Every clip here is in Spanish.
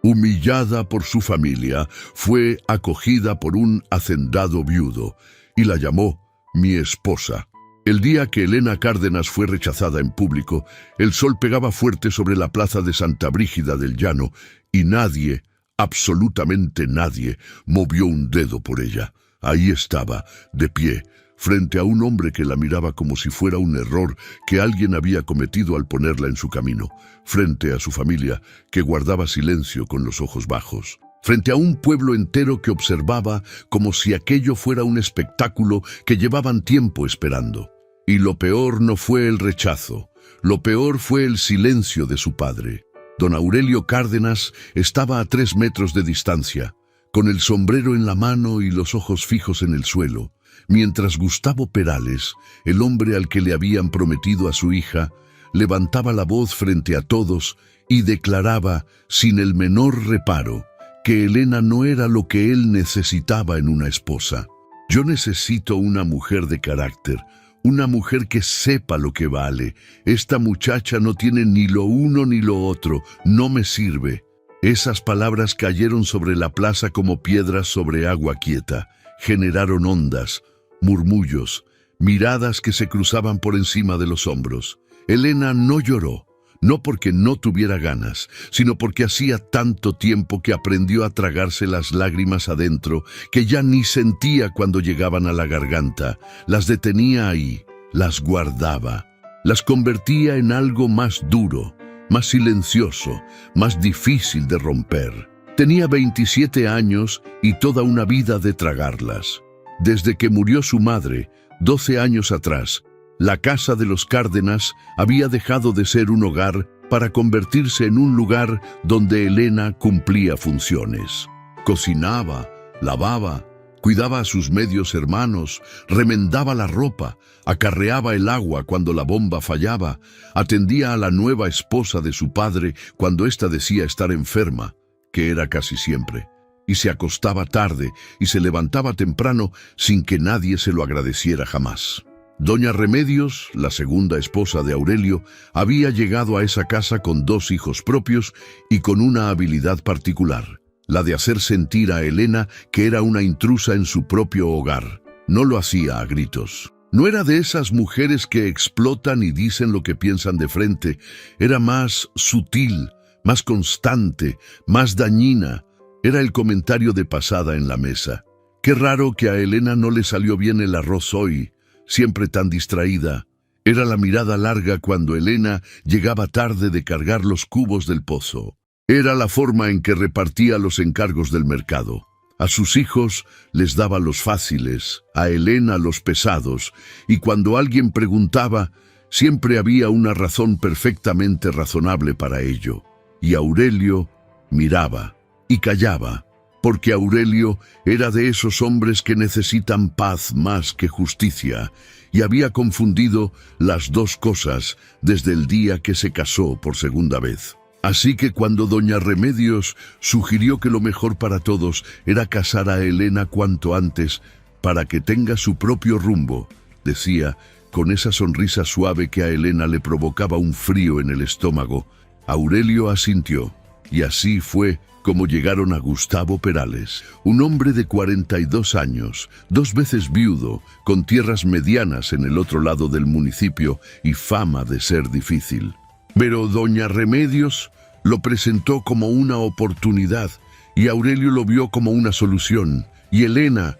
Humillada por su familia, fue acogida por un hacendado viudo y la llamó mi esposa. El día que Elena Cárdenas fue rechazada en público, el sol pegaba fuerte sobre la plaza de Santa Brígida del Llano y nadie, absolutamente nadie, movió un dedo por ella. Ahí estaba, de pie, frente a un hombre que la miraba como si fuera un error que alguien había cometido al ponerla en su camino, frente a su familia, que guardaba silencio con los ojos bajos, frente a un pueblo entero que observaba como si aquello fuera un espectáculo que llevaban tiempo esperando. Y lo peor no fue el rechazo, lo peor fue el silencio de su padre. Don Aurelio Cárdenas estaba a 3 metros de distancia, con el sombrero en la mano y los ojos fijos en el suelo, mientras Gustavo Perales, el hombre al que le habían prometido a su hija, levantaba la voz frente a todos y declaraba, sin el menor reparo, que Elena no era lo que él necesitaba en una esposa. Yo necesito una mujer de carácter, una mujer que sepa lo que vale. Esta muchacha no tiene ni lo uno ni lo otro, no me sirve. Esas palabras cayeron sobre la plaza como piedras sobre agua quieta. Generaron ondas, murmullos, miradas que se cruzaban por encima de los hombros. Elena no lloró, no porque no tuviera ganas, sino porque hacía tanto tiempo que aprendió a tragarse las lágrimas adentro que ya ni sentía cuando llegaban a la garganta. Las detenía ahí, las guardaba, las convertía en algo más duro, más silencioso, más difícil de romper. Tenía 27 años y toda una vida de tragarlas. Desde que murió su madre, 12 años atrás, la casa de los Cárdenas había dejado de ser un hogar para convertirse en un lugar donde Elena cumplía funciones. Cocinaba, lavaba, cuidaba a sus medios hermanos, remendaba la ropa, acarreaba el agua cuando la bomba fallaba, atendía a la nueva esposa de su padre cuando ésta decía estar enferma, que era casi siempre, y se acostaba tarde y se levantaba temprano sin que nadie se lo agradeciera jamás. Doña Remedios, la segunda esposa de Aurelio, había llegado a esa casa con 2 hijos propios y con una habilidad particular, la de hacer sentir a Elena que era una intrusa en su propio hogar. No lo hacía a gritos. No era de esas mujeres que explotan y dicen lo que piensan de frente. Era más sutil, más constante, más dañina. Era el comentario de pasada en la mesa. Qué raro que a Elena no le salió bien el arroz hoy, siempre tan distraída. Era la mirada larga cuando Elena llegaba tarde de cargar los cubos del pozo. Era la forma en que repartía los encargos del mercado. A sus hijos les daba los fáciles, a Elena los pesados, y cuando alguien preguntaba, siempre había una razón perfectamente razonable para ello. Y Aurelio miraba y callaba, porque Aurelio era de esos hombres que necesitan paz más que justicia, y había confundido las 2 cosas desde el día que se casó por segunda vez. Así que cuando doña Remedios sugirió que lo mejor para todos era casar a Elena cuanto antes para que tenga su propio rumbo, decía, con esa sonrisa suave que a Elena le provocaba un frío en el estómago, Aurelio asintió, y así fue como llegaron a Gustavo Perales, un hombre de 42 años, 2 veces viudo, con tierras medianas en el otro lado del municipio y fama de ser difícil. Pero doña Remedios lo presentó como una oportunidad y Aurelio lo vio como una solución. Y Elena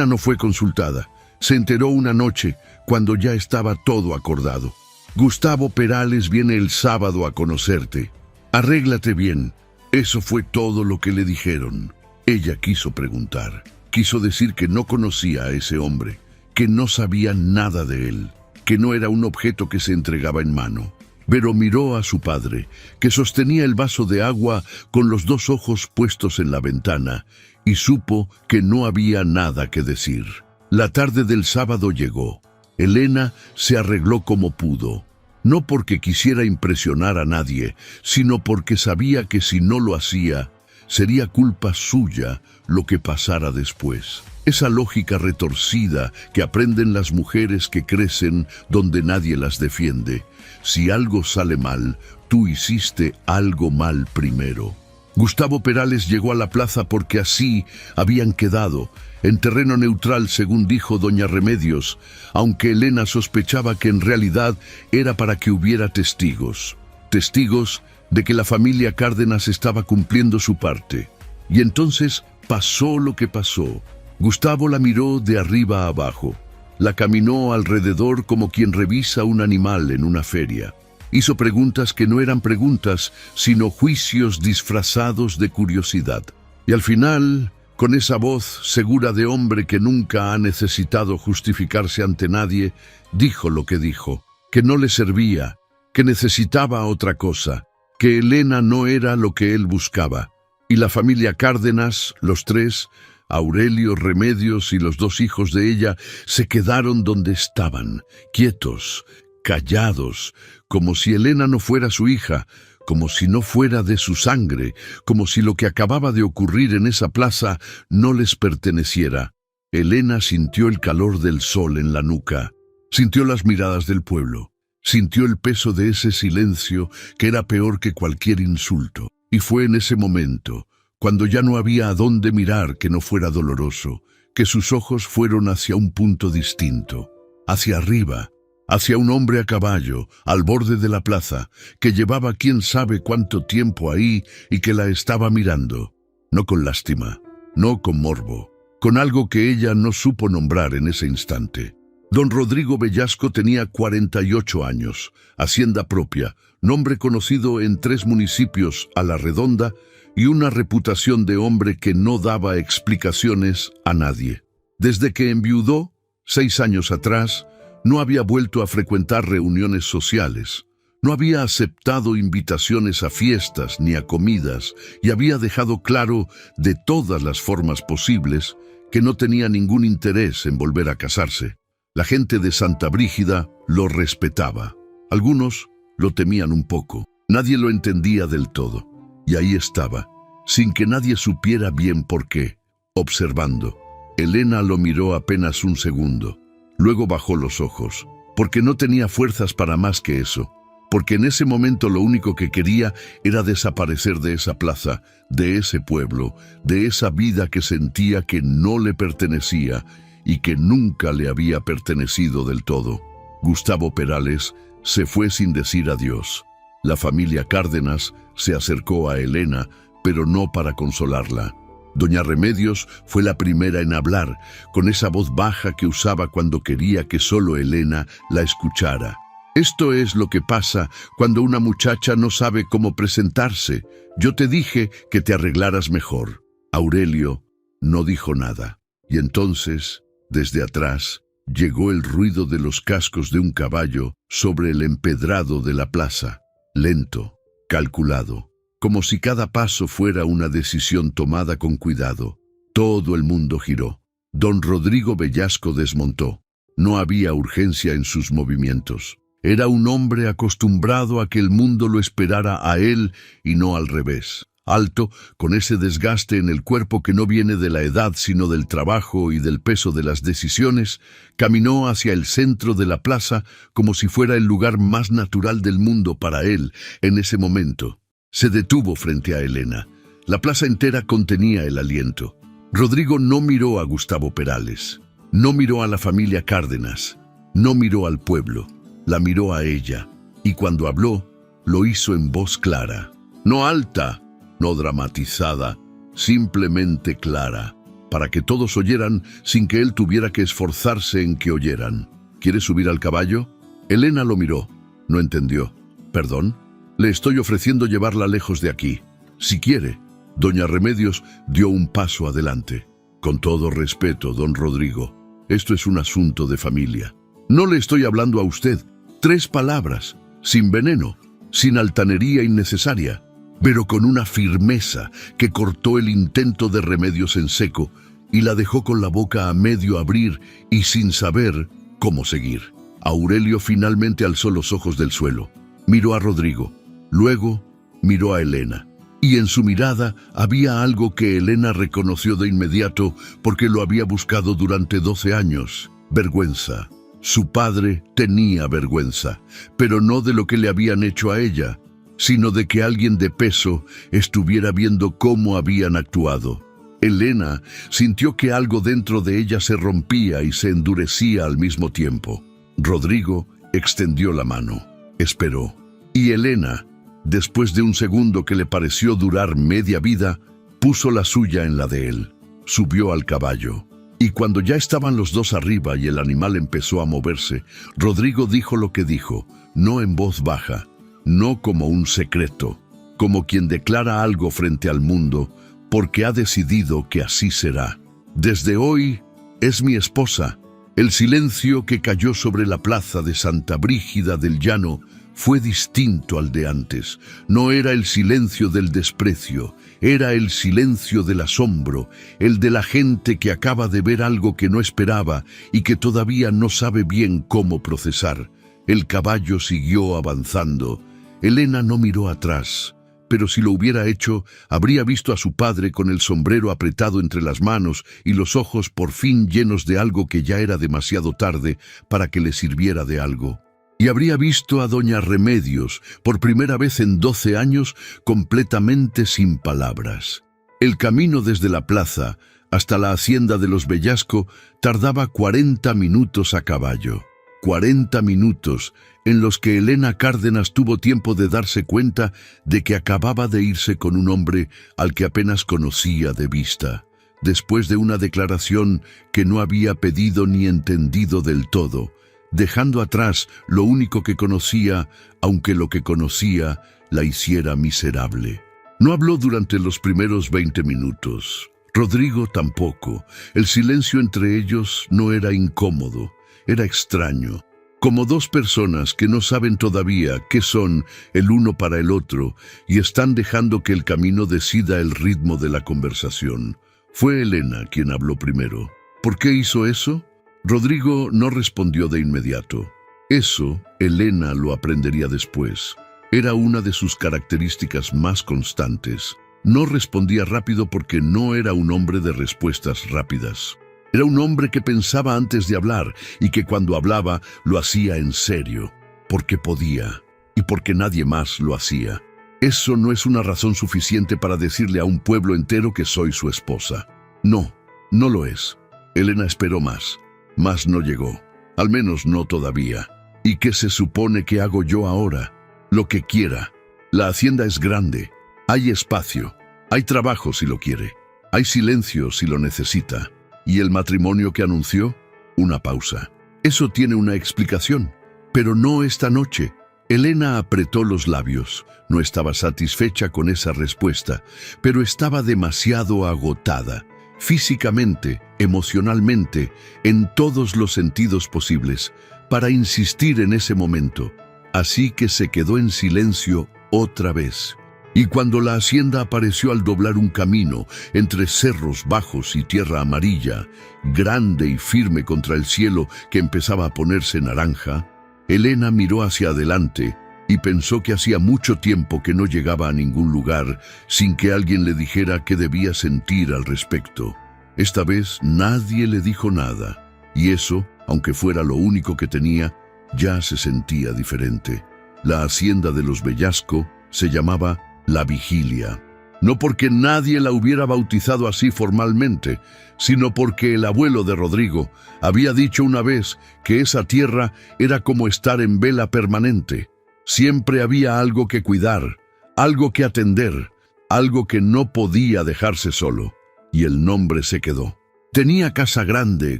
no fue consultada. Se enteró una noche cuando ya estaba todo acordado. Gustavo Perales viene el sábado a conocerte. Arréglate bien. Eso fue todo lo que le dijeron. Ella quiso preguntar. Quiso decir que no conocía a ese hombre, que no sabía nada de él, que no era un objeto que se entregaba en mano. Pero miró a su padre, que sostenía el vaso de agua con los 2 ojos puestos en la ventana, y supo que no había nada que decir. La tarde del sábado llegó. Elena se arregló como pudo. No porque quisiera impresionar a nadie, sino porque sabía que si no lo hacía, sería culpa suya lo que pasara después. Esa lógica retorcida que aprenden las mujeres que crecen donde nadie las defiende. Si algo sale mal, tú hiciste algo mal primero. Gustavo Perales llegó a la plaza porque así habían quedado, en terreno neutral según dijo doña Remedios, aunque Elena sospechaba que en realidad era para que hubiera testigos. Testigos de que la familia Cárdenas estaba cumpliendo su parte. Y entonces pasó lo que pasó. Gustavo la miró de arriba a abajo. La caminó alrededor como quien revisa un animal en una feria. Hizo preguntas que no eran preguntas, sino juicios disfrazados de curiosidad. Y al final, con esa voz segura de hombre que nunca ha necesitado justificarse ante nadie, dijo lo que dijo, que no le servía, que necesitaba otra cosa, que Elena no era lo que él buscaba. Y la familia Cárdenas, los tres, Aurelio, Remedios y los dos hijos de ella, se quedaron donde estaban, quietos, callados, como si Elena no fuera su hija, como si no fuera de su sangre, como si lo que acababa de ocurrir en esa plaza no les perteneciera. Elena sintió el calor del sol en la nuca, sintió las miradas del pueblo, sintió el peso de ese silencio que era peor que cualquier insulto. Y fue en ese momento, cuando ya no había a dónde mirar que no fuera doloroso, que sus ojos fueron hacia un punto distinto, hacia arriba, hacia un hombre a caballo, al borde de la plaza, que llevaba quién sabe cuánto tiempo ahí y que la estaba mirando, no con lástima, no con morbo, con algo que ella no supo nombrar en ese instante. Don Rodrigo Bellasco tenía 48 años, hacienda propia, nombre conocido en 3 municipios a la redonda y una reputación de hombre que no daba explicaciones a nadie. Desde que enviudó, 6 años atrás, no había vuelto a frecuentar reuniones sociales, no había aceptado invitaciones a fiestas ni a comidas y había dejado claro de todas las formas posibles que no tenía ningún interés en volver a casarse. La gente de Santa Brígida lo respetaba. Algunos lo temían un poco. Nadie lo entendía del todo. Y ahí estaba, sin que nadie supiera bien por qué, observando. Elena lo miró apenas un segundo. Luego bajó los ojos, porque no tenía fuerzas para más que eso, porque en ese momento lo único que quería era desaparecer de esa plaza, de ese pueblo, de esa vida que sentía que no le pertenecía y que nunca le había pertenecido del todo. Gustavo Perales se fue sin decir adiós. La familia Cárdenas se acercó a Elena, pero no para consolarla. Doña Remedios fue la primera en hablar, con esa voz baja que usaba cuando quería que solo Elena la escuchara. Esto es lo que pasa cuando una muchacha no sabe cómo presentarse. Yo te dije que te arreglaras mejor. Aurelio no dijo nada. Y entonces, desde atrás, llegó el ruido de los cascos de un caballo sobre el empedrado de la plaza. Lento, calculado, como si cada paso fuera una decisión tomada con cuidado. Todo el mundo giró. Don Rodrigo Bellasco desmontó. No había urgencia en sus movimientos. Era un hombre acostumbrado a que el mundo lo esperara a él y no al revés. Alto, con ese desgaste en el cuerpo que no viene de la edad sino del trabajo y del peso de las decisiones, caminó hacia el centro de la plaza como si fuera el lugar más natural del mundo para él en ese momento. Se detuvo frente a Elena. La plaza entera contenía el aliento. Rodrigo no miró a Gustavo Perales, no miró a la familia Cárdenas, no miró al pueblo, la miró a ella, y cuando habló, lo hizo en voz clara, no alta, no dramatizada, simplemente clara, para que todos oyeran sin que él tuviera que esforzarse en que oyeran. ¿Quieres subir al caballo? Elena lo miró, no entendió. ¿Perdón? Le estoy ofreciendo llevarla lejos de aquí. Si quiere. Doña Remedios dio un paso adelante. Con todo respeto, don Rodrigo, esto es un asunto de familia. No le estoy hablando a usted. 3 palabras, sin veneno, sin altanería innecesaria, pero con una firmeza que cortó el intento de Remedios en seco y la dejó con la boca a medio abrir y sin saber cómo seguir. Aurelio finalmente alzó los ojos del suelo, miró a Rodrigo, luego miró a Elena. Y en su mirada había algo que Elena reconoció de inmediato porque lo había buscado durante 12 años. Vergüenza. Su padre tenía vergüenza, pero no de lo que le habían hecho a ella, sino de que alguien de peso estuviera viendo cómo habían actuado. Elena sintió que algo dentro de ella se rompía y se endurecía al mismo tiempo. Rodrigo extendió la mano, esperó, y Elena, después de un segundo que le pareció durar media vida, puso la suya en la de él. Subió al caballo, y cuando ya estaban los dos arriba y el animal empezó a moverse, Rodrigo dijo lo que dijo, no en voz baja, no como un secreto, como quien declara algo frente al mundo, porque ha decidido que así será. Desde hoy es mi esposa. El silencio que cayó sobre la plaza de Santa Brígida del Llano fue distinto al de antes. No era el silencio del desprecio, era el silencio del asombro, el de la gente que acaba de ver algo que no esperaba y que todavía no sabe bien cómo procesar. El caballo siguió avanzando. Elena no miró atrás, pero si lo hubiera hecho, habría visto a su padre con el sombrero apretado entre las manos y los ojos por fin llenos de algo que ya era demasiado tarde para que le sirviera de algo. Y habría visto a doña Remedios, por primera vez en 12 años, completamente sin palabras. El camino desde la plaza hasta la hacienda de los Bellasco tardaba 40 minutos a caballo. 40 minutos en los que Elena Cárdenas tuvo tiempo de darse cuenta de que acababa de irse con un hombre al que apenas conocía de vista, después de una declaración que no había pedido ni entendido del todo, dejando atrás lo único que conocía, aunque lo que conocía la hiciera miserable. No habló durante los primeros 20 minutos. Rodrigo tampoco. El silencio entre ellos no era incómodo, era extraño. Como dos personas que no saben todavía qué son el uno para el otro y están dejando que el camino decida el ritmo de la conversación. Fue Elena quien habló primero. ¿Por qué hizo eso? Rodrigo no respondió de inmediato. Eso, Elena lo aprendería después. Era una de sus características más constantes. No respondía rápido porque no era un hombre de respuestas rápidas. Era un hombre que pensaba antes de hablar y que cuando hablaba lo hacía en serio, porque podía y porque nadie más lo hacía. Eso no es una razón suficiente para decirle a un pueblo entero que soy su esposa. No, no lo es. Elena esperó más, mas no llegó. Al menos no todavía. ¿Y qué se supone que hago yo ahora? Lo que quiera. La hacienda es grande. Hay espacio. Hay trabajo si lo quiere. Hay silencio si lo necesita. ¿Y el matrimonio que anunció? Una pausa. Eso tiene una explicación, pero no esta noche. Elena apretó los labios. No estaba satisfecha con esa respuesta, pero estaba demasiado agotada, físicamente, emocionalmente, en todos los sentidos posibles, para insistir en ese momento. Así que se quedó en silencio otra vez. Y cuando la hacienda apareció al doblar un camino entre cerros bajos y tierra amarilla, grande y firme contra el cielo que empezaba a ponerse naranja, Elena miró hacia adelante y pensó que hacía mucho tiempo que no llegaba a ningún lugar sin que alguien le dijera qué debía sentir al respecto. Esta vez nadie le dijo nada, y eso, aunque fuera lo único que tenía, ya se sentía diferente. La hacienda de los Bellasco se llamaba La Vigilia, no porque nadie la hubiera bautizado así formalmente, sino porque el abuelo de Rodrigo había dicho una vez que esa tierra era como estar en vela permanente. Siempre había algo que cuidar, algo que atender, algo que no podía dejarse solo, y el nombre se quedó. Tenía casa grande,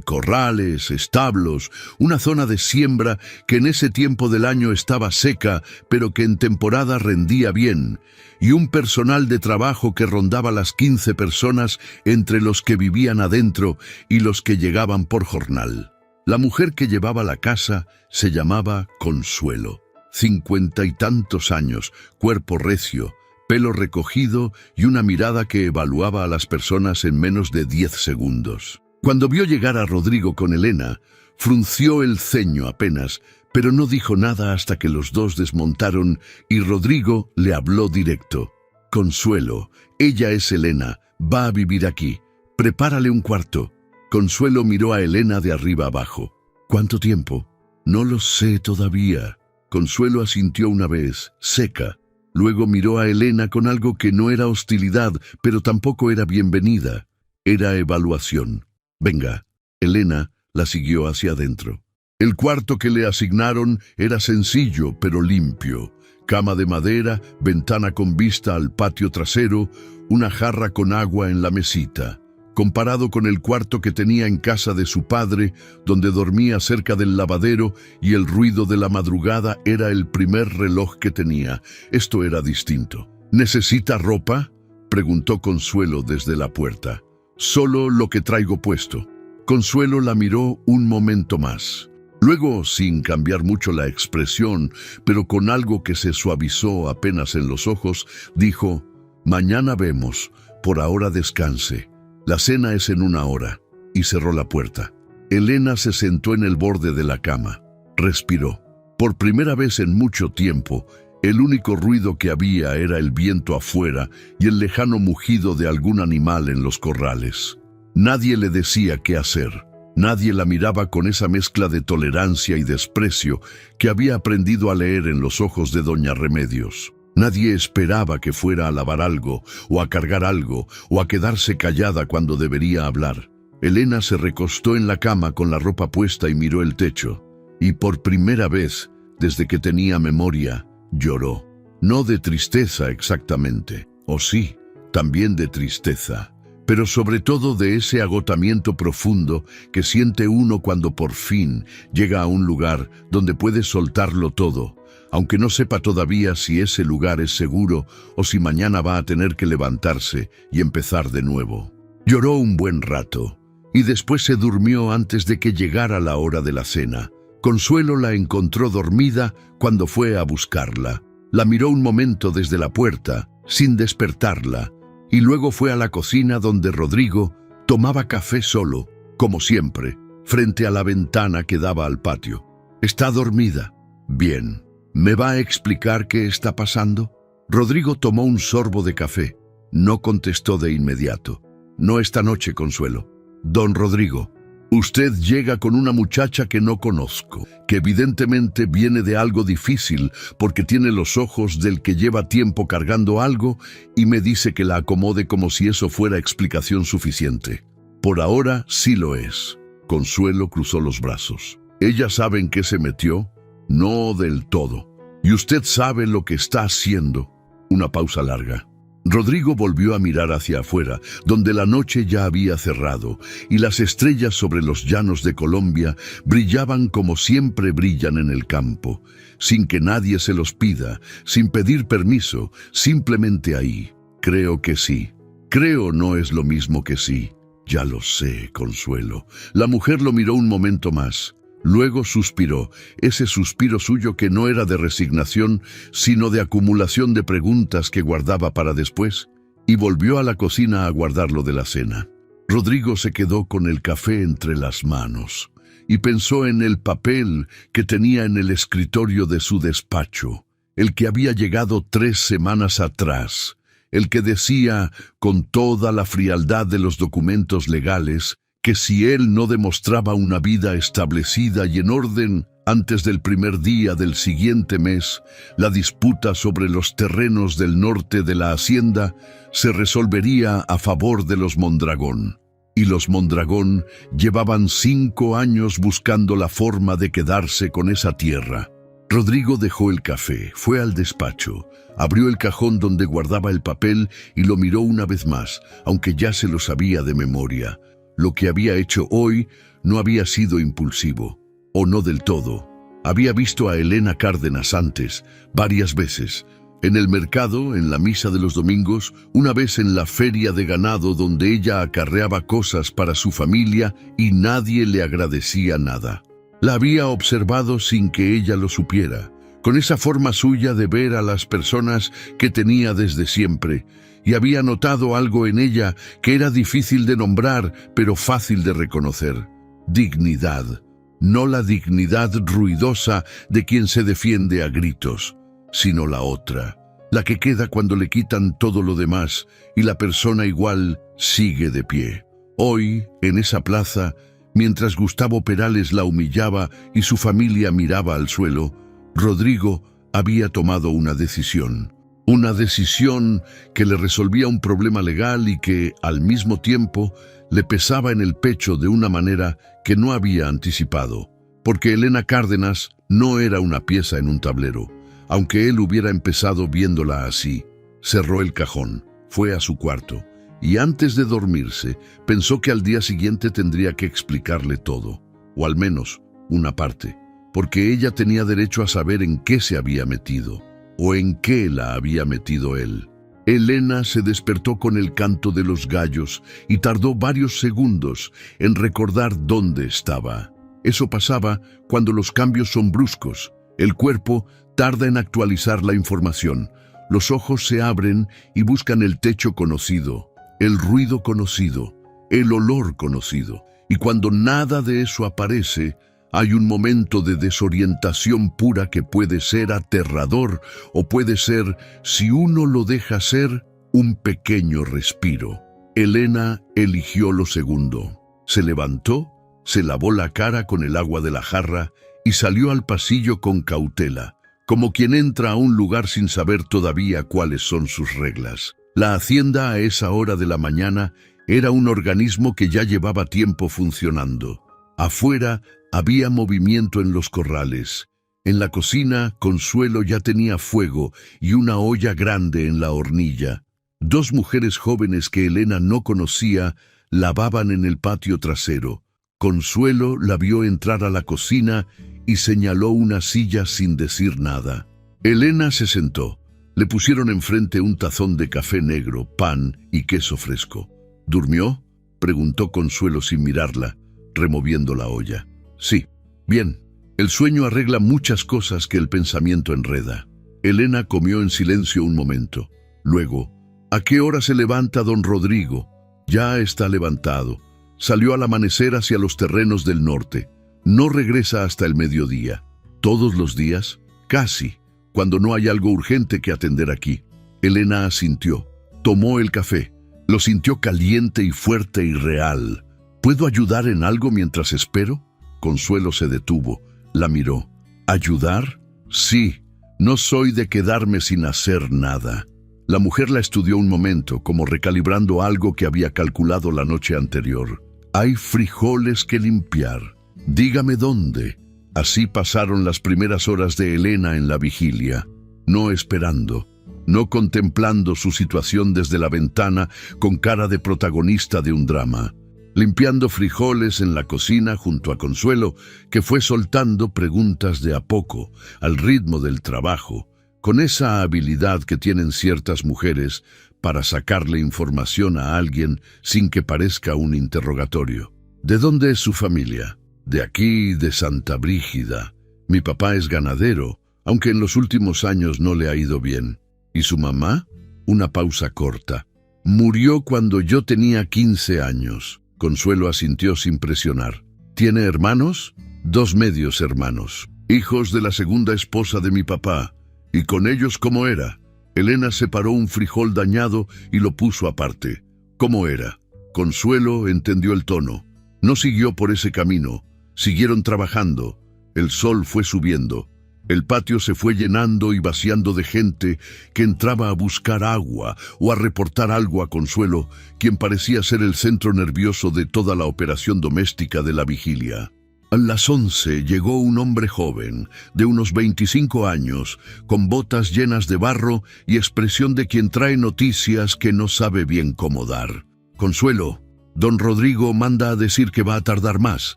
corrales, establos, una zona de siembra que en ese tiempo del año estaba seca, pero que en temporada rendía bien, y un personal de trabajo que rondaba las 15 personas entre los que vivían adentro y los que llegaban por jornal. La mujer que llevaba la casa se llamaba Consuelo. 50 y tantos años, cuerpo recio, pelo recogido y una mirada que evaluaba a las personas en menos de 10 segundos. Cuando vio llegar a Rodrigo con Elena, frunció el ceño apenas, pero no dijo nada hasta que los dos desmontaron y Rodrigo le habló directo. Consuelo, ella es Elena, va a vivir aquí. Prepárale un cuarto. Consuelo miró a Elena de arriba abajo. ¿Cuánto tiempo? No lo sé todavía. Consuelo asintió una vez, seca. Luego miró a Elena con algo que no era hostilidad, pero tampoco era bienvenida. Era evaluación. Venga, Elena la siguió hacia adentro. El cuarto que le asignaron era sencillo, pero limpio. Cama de madera, ventana con vista al patio trasero, una jarra con agua en la mesita. Comparado con el cuarto que tenía en casa de su padre, donde dormía cerca del lavadero y el ruido de la madrugada era el primer reloj que tenía. Esto era distinto. ¿Necesita ropa?, preguntó Consuelo desde la puerta. Solo lo que traigo puesto. Consuelo la miró un momento más. Luego, sin cambiar mucho la expresión, pero con algo que se suavizó apenas en los ojos, dijo: «Mañana vemos, por ahora descanse. La cena es en 1 hora», y cerró la puerta. Elena se sentó en el borde de la cama. Respiró. Por primera vez en mucho tiempo, el único ruido que había era el viento afuera y el lejano mugido de algún animal en los corrales. Nadie le decía qué hacer. Nadie la miraba con esa mezcla de tolerancia y desprecio que había aprendido a leer en los ojos de doña Remedios. Nadie esperaba que fuera a lavar algo, o a cargar algo, o a quedarse callada cuando debería hablar. Elena se recostó en la cama con la ropa puesta y miró el techo. Y por primera vez, desde que tenía memoria, lloró. No de tristeza exactamente, o sí, también de tristeza, pero sobre todo de ese agotamiento profundo que siente uno cuando por fin llega a un lugar donde puede soltarlo todo, aunque no sepa todavía si ese lugar es seguro o si mañana va a tener que levantarse y empezar de nuevo. Lloró un buen rato y después se durmió antes de que llegara la hora de la cena. Consuelo la encontró dormida cuando fue a buscarla. La miró un momento desde la puerta, sin despertarla, y luego fue a la cocina donde Rodrigo tomaba café solo, como siempre, frente a la ventana que daba al patio. «¿Está dormida?» «Bien. ¿Me va a explicar qué está pasando?» Rodrigo tomó un sorbo de café. No contestó de inmediato. «No esta noche, Consuelo. Don Rodrigo, usted llega con una muchacha que no conozco, que evidentemente viene de algo difícil porque tiene los ojos del que lleva tiempo cargando algo y me dice que la acomode como si eso fuera explicación suficiente. Por ahora sí lo es». Consuelo cruzó los brazos. «¿Ella sabe en qué se metió?» «No del todo. ¿Y usted sabe lo que está haciendo?» Una pausa larga. Rodrigo volvió a mirar hacia afuera, donde la noche ya había cerrado, y las estrellas sobre los llanos de Colombia brillaban como siempre brillan en el campo, sin que nadie se los pida, sin pedir permiso, simplemente ahí. «Creo que sí». «Creo no es lo mismo que sí». «Ya lo sé, Consuelo». La mujer lo miró un momento más. Luego suspiró, ese suspiro suyo que no era de resignación, sino de acumulación de preguntas que guardaba para después, y volvió a la cocina a guardar lo de la cena. Rodrigo se quedó con el café entre las manos y pensó en el papel que tenía en el escritorio de su despacho, el que había llegado 3 semanas atrás, el que decía, con toda la frialdad de los documentos legales, que si él no demostraba una vida establecida y en orden antes del primer día del siguiente mes, la disputa sobre los terrenos del norte de la hacienda se resolvería a favor de los Mondragón. Y los Mondragón llevaban 5 años buscando la forma de quedarse con esa tierra. Rodrigo dejó el café, fue al despacho, abrió el cajón donde guardaba el papel y lo miró una vez más, aunque ya se lo sabía de memoria. Lo que había hecho hoy no había sido impulsivo, o no del todo. Había visto a Elena Cárdenas antes, varias veces, en el mercado, en la misa de los domingos, una vez en la feria de ganado donde ella acarreaba cosas para su familia y nadie le agradecía nada. La había observado sin que ella lo supiera, con esa forma suya de ver a las personas que tenía desde siempre, y había notado algo en ella que era difícil de nombrar, pero fácil de reconocer. Dignidad. No la dignidad ruidosa de quien se defiende a gritos, sino la otra, la que queda cuando le quitan todo lo demás y la persona igual sigue de pie. Hoy, en esa plaza, mientras Gustavo Perales la humillaba y su familia miraba al suelo, Rodrigo había tomado una decisión. Una decisión que le resolvía un problema legal y que, al mismo tiempo, le pesaba en el pecho de una manera que no había anticipado. Porque Elena Cárdenas no era una pieza en un tablero, aunque él hubiera empezado viéndola así. Cerró el cajón, fue a su cuarto, y antes de dormirse, pensó que al día siguiente tendría que explicarle todo, o al menos una parte, porque ella tenía derecho a saber en qué se había metido, o en qué la había metido él. Elena se despertó con el canto de los gallos y tardó varios segundos en recordar dónde estaba. Eso pasaba cuando los cambios son bruscos. El cuerpo tarda en actualizar la información. Los ojos se abren y buscan el techo conocido, el ruido conocido, el olor conocido. Y cuando nada de eso aparece, hay un momento de desorientación pura que puede ser aterrador o puede ser, si uno lo deja ser, un pequeño respiro. Elena eligió lo segundo. Se levantó, se lavó la cara con el agua de la jarra y salió al pasillo con cautela, como quien entra a un lugar sin saber todavía cuáles son sus reglas. La hacienda a esa hora de la mañana era un organismo que ya llevaba tiempo funcionando. Afuera había movimiento en los corrales. En la cocina, Consuelo ya tenía fuego y una olla grande en la hornilla. Dos mujeres jóvenes que Elena no conocía lavaban en el patio trasero. Consuelo la vio entrar a la cocina y señaló una silla sin decir nada. Elena se sentó. Le pusieron enfrente un tazón de café negro, pan y queso fresco. ¿Durmió?, preguntó Consuelo sin mirarla, removiendo la olla. Sí, bien. El sueño arregla muchas cosas que el pensamiento enreda. Elena comió en silencio un momento. Luego, ¿a qué hora se levanta don Rodrigo? Ya está levantado. Salió al amanecer hacia los terrenos del norte. No regresa hasta el mediodía. ¿Todos los días? Casi, cuando no hay algo urgente que atender aquí. Elena asintió. Tomó el café. Lo sintió caliente y fuerte y real. ¿Puedo ayudar en algo mientras espero? Consuelo se detuvo. La miró. ¿Ayudar? Sí. No soy de quedarme sin hacer nada. La mujer la estudió un momento, como recalibrando algo que había calculado la noche anterior. Hay frijoles que limpiar. Dígame dónde. Así pasaron las primeras horas de Elena en la vigilia, no esperando, no contemplando su situación desde la ventana con cara de protagonista de un drama, limpiando frijoles en la cocina junto a Consuelo, que fue soltando preguntas de a poco, al ritmo del trabajo, con esa habilidad que tienen ciertas mujeres para sacarle información a alguien sin que parezca un interrogatorio. ¿De dónde es su familia? De aquí, de Santa Brígida. Mi papá es ganadero, aunque en los últimos años no le ha ido bien. ¿Y su mamá? Una pausa corta. Murió cuando yo tenía 15 años. Consuelo asintió sin presionar. ¿Tiene hermanos? 2 medios hermanos, hijos de la segunda esposa de mi papá. ¿Y con ellos cómo era? Elena separó un frijol dañado y lo puso aparte. ¿Cómo era? Consuelo entendió el tono. No siguió por ese camino. Siguieron trabajando. El sol fue subiendo. El patio se fue llenando y vaciando de gente que entraba a buscar agua o a reportar algo a Consuelo, quien parecía ser el centro nervioso de toda la operación doméstica de la vigilia. A las 11 llegó un hombre joven, de unos 25 años, con botas llenas de barro y expresión de quien trae noticias que no sabe bien cómo dar. Consuelo, don Rodrigo manda a decir que va a tardar más,